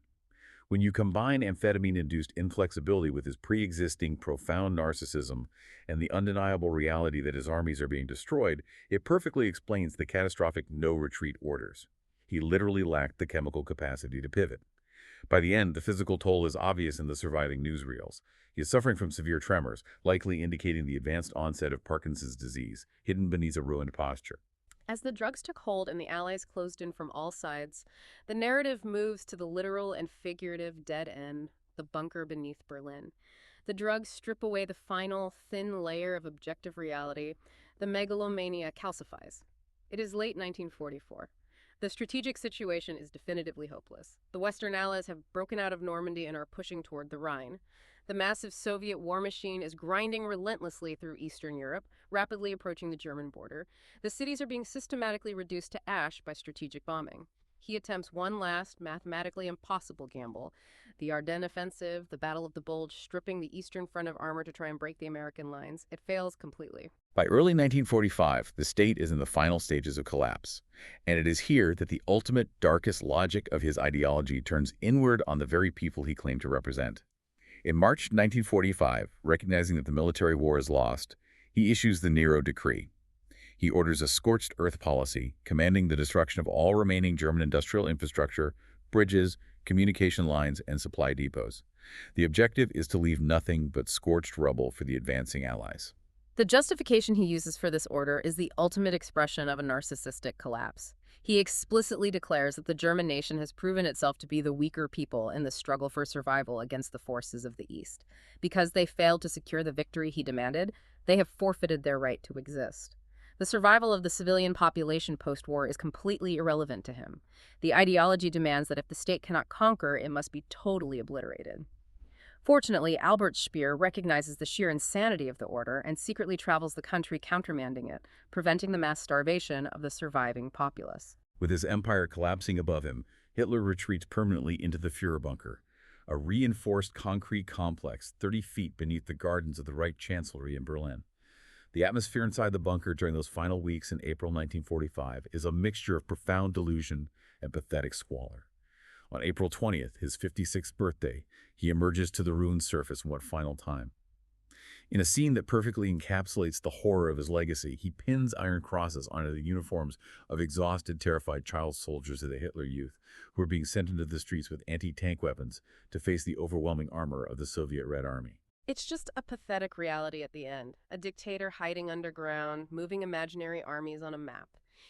When you combine amphetamine-induced inflexibility with his pre-existing profound narcissism and the undeniable reality that his armies are being destroyed, it perfectly explains the catastrophic no-retreat orders. He literally lacked the chemical capacity to pivot. By the end, the physical toll is obvious in the surviving newsreels. He is suffering from severe tremors, likely indicating the advanced onset of Parkinson's disease, hidden beneath a ruined posture. As the drugs took hold and the Allies closed in from all sides, the narrative moves to the literal and figurative dead end, the bunker beneath Berlin. The drugs strip away the final, thin layer of objective reality. The megalomania calcifies. It is late 1944. The strategic situation is definitively hopeless. The Western Allies have broken out of Normandy and are pushing toward the Rhine. The massive Soviet war machine is grinding relentlessly through Eastern Europe, rapidly approaching the German border. The cities are being systematically reduced to ash by strategic bombing. He attempts one last, mathematically impossible gamble. The Ardennes offensive, the Battle of the Bulge, stripping the eastern front of armor to try and break the American lines. It fails completely. By early 1945, the state is in the final stages of collapse, and it is here that the ultimate, darkest logic of his ideology turns inward on the very people he claimed to represent. In March 1945, recognizing that the military war is lost, he issues the Nero Decree. He orders a scorched earth policy, commanding the destruction of all remaining German industrial infrastructure, bridges, communication lines, and supply depots. The objective is to leave nothing but scorched rubble for the advancing Allies. The justification he uses for this order is the ultimate expression of a narcissistic collapse. He explicitly declares that the German nation has proven itself to be the weaker people in the struggle for survival against the forces of the East. Because they failed to secure the victory he demanded, they have forfeited their right to exist. The survival of the civilian population post-war is completely irrelevant to him. The ideology demands that if the state cannot conquer, it must be totally obliterated. Fortunately, Albert Speer recognizes the sheer insanity of the order and secretly travels the country countermanding it, preventing the mass starvation of the surviving populace. With his empire collapsing above him, Hitler retreats permanently into the Führer bunker, a reinforced concrete complex 30 feet beneath the gardens of the Reich Chancellery in Berlin. The atmosphere inside the bunker during those final weeks in April 1945 is a mixture of profound delusion and pathetic squalor. On April 20th, his 56th birthday, he emerges to the ruined surface one final time. In a scene that perfectly encapsulates the horror of his legacy, he pins iron crosses onto the uniforms of exhausted, terrified child soldiers of the Hitler Youth, who are being sent into the streets with anti-tank weapons to face the overwhelming armor of the Soviet Red Army. It's just a pathetic reality at the end. A dictator hiding underground, moving imaginary armies on a map.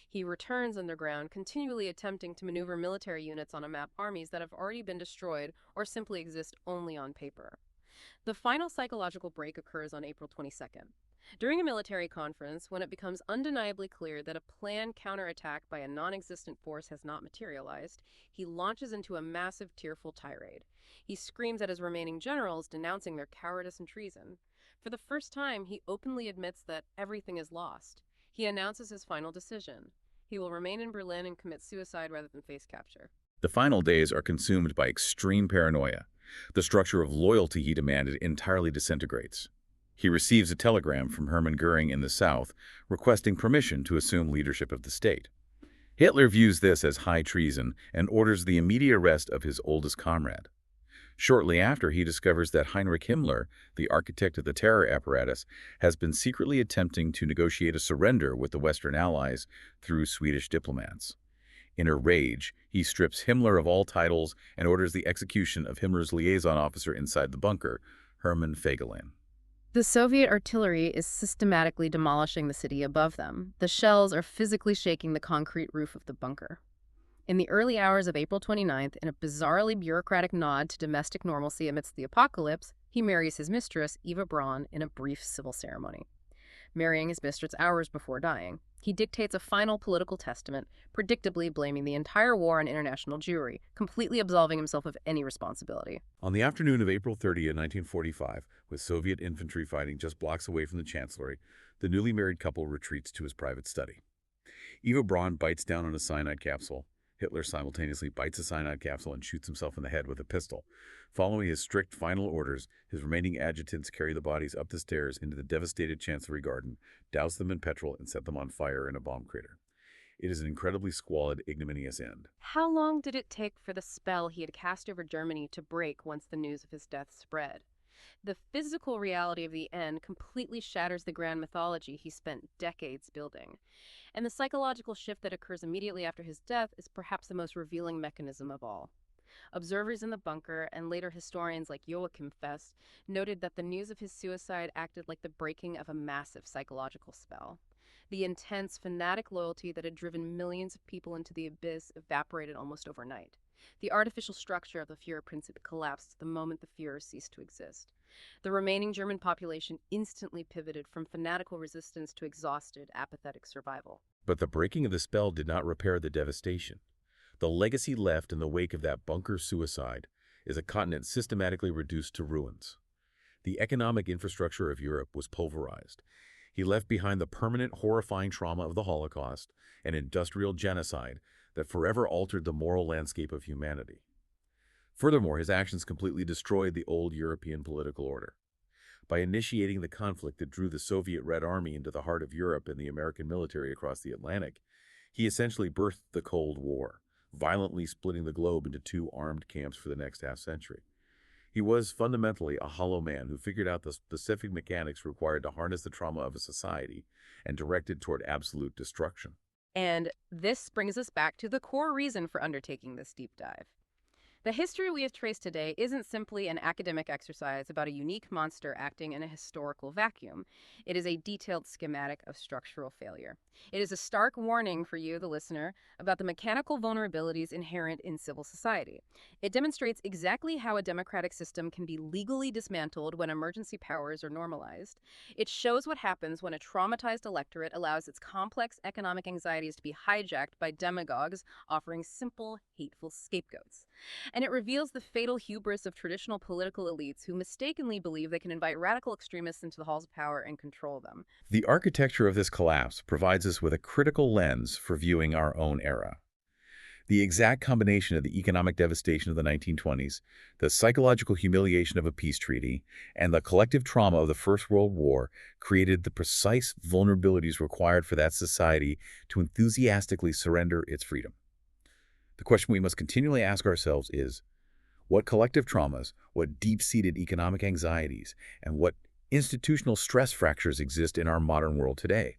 He returns underground, continually attempting to maneuver military units on a map, armies that have already been destroyed or simply exist only on paper. The final psychological break occurs on April 22nd. During a military conference, when it becomes undeniably clear that a planned counterattack by a non-existent force has not materialized, he launches into a massive, tearful tirade. He screams at his remaining generals, denouncing their cowardice and treason. For the first time, he openly admits that everything is lost. He announces his final decision. He will remain in Berlin and commit suicide rather than face capture. The final days are consumed by extreme paranoia. The structure of loyalty he demanded entirely disintegrates. He receives a telegram from Hermann Goering in the south requesting permission to assume leadership of the state. Hitler views this as high treason and orders the immediate arrest of his oldest comrade. Shortly after, he discovers that Heinrich Himmler, the architect of the terror apparatus, has been secretly attempting to negotiate a surrender with the Western Allies through Swedish diplomats. In a rage, he strips Himmler of all titles and orders the execution of Himmler's liaison officer inside the bunker, Hermann Fegelein. The Soviet artillery is systematically demolishing the city above them. The shells are physically shaking the concrete roof of the bunker. In the early hours of April 29th, in a bizarrely bureaucratic nod to domestic normalcy amidst the apocalypse, he marries his mistress, Eva Braun, in a brief civil ceremony. Marrying his mistress hours before dying, he dictates a final political testament, predictably blaming the entire war on international Jewry, completely absolving himself of any responsibility. On the afternoon of April 30th, 1945, with Soviet infantry fighting just blocks away from the Chancellery, the newly married couple retreats to his private study. Eva Braun bites down on a cyanide capsule. Hitler simultaneously bites a cyanide capsule and shoots himself in the head with a pistol. Following his strict final orders, his remaining adjutants carry the bodies up the stairs into the devastated Chancellery garden, douse them in petrol, and set them on fire in a bomb crater. It is an incredibly squalid, ignominious end. How long did it take for the spell he had cast over Germany to break once the news of his death spread? The physical reality of the end completely shatters the grand mythology he spent decades building. And the psychological shift that occurs immediately after his death is perhaps the most revealing mechanism of all. Observers in the bunker, and later historians like Joachim Fest, noted that the news of his suicide acted like the breaking of a massive psychological spell. The intense, fanatic loyalty that had driven millions of people into the abyss evaporated almost overnight. The artificial structure of the Führerprinzip collapsed the moment the Führer ceased to exist. The remaining German population instantly pivoted from fanatical resistance to exhausted, apathetic survival. But the breaking of the spell did not repair the devastation. The legacy left in the wake of that bunker suicide is a continent systematically reduced to ruins. The economic infrastructure of Europe was pulverized. He left behind the permanent, horrifying trauma of the Holocaust, an industrial genocide that forever altered the moral landscape of humanity. Furthermore, his actions completely destroyed the old European political order. By initiating the conflict that drew the Soviet Red Army into the heart of Europe and the American military across the Atlantic, he essentially birthed the Cold War, violently splitting the globe into two armed camps for the next half-century. He was fundamentally a hollow man who figured out the specific mechanics required to harness the trauma of a society and direct it toward absolute destruction. And this brings us back to the core reason for undertaking this deep dive. The history we have traced today isn't simply an academic exercise about a unique monster acting in a historical vacuum. It is a detailed schematic of structural failure. It is a stark warning for you, the listener, about the mechanical vulnerabilities inherent in civil society. It demonstrates exactly how a democratic system can be legally dismantled when emergency powers are normalized. It shows what happens when a traumatized electorate allows its complex economic anxieties to be hijacked by demagogues offering simple, hateful scapegoats. And it reveals the fatal hubris of traditional political elites who mistakenly believe they can invite radical extremists into the halls of power and control them. The architecture of this collapse provides us with a critical lens for viewing our own era. The exact combination of the economic devastation of the 1920s, the psychological humiliation of a peace treaty, and the collective trauma of the First World War created the precise vulnerabilities required for that society to enthusiastically surrender its freedom. The question we must continually ask ourselves is, what collective traumas, what deep-seated economic anxieties, and what institutional stress fractures exist in our modern world today?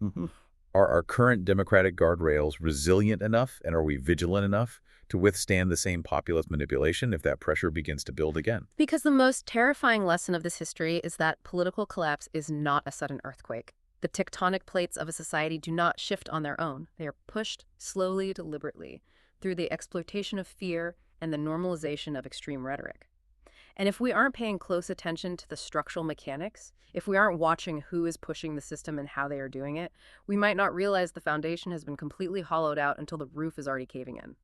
Are our current democratic guardrails resilient enough, and are we vigilant enough to withstand the same populist manipulation if that pressure begins to build again? Because the most terrifying lesson of this history is that political collapse is not a sudden earthquake. The tectonic plates of a society do not shift on their own. They are pushed slowly, deliberately, through the exploitation of fear and the normalization of extreme rhetoric. And if we aren't paying close attention to the structural mechanics, if we aren't watching who is pushing the system and how they are doing it, we might not realize the foundation has been completely hollowed out until the roof is already caving in.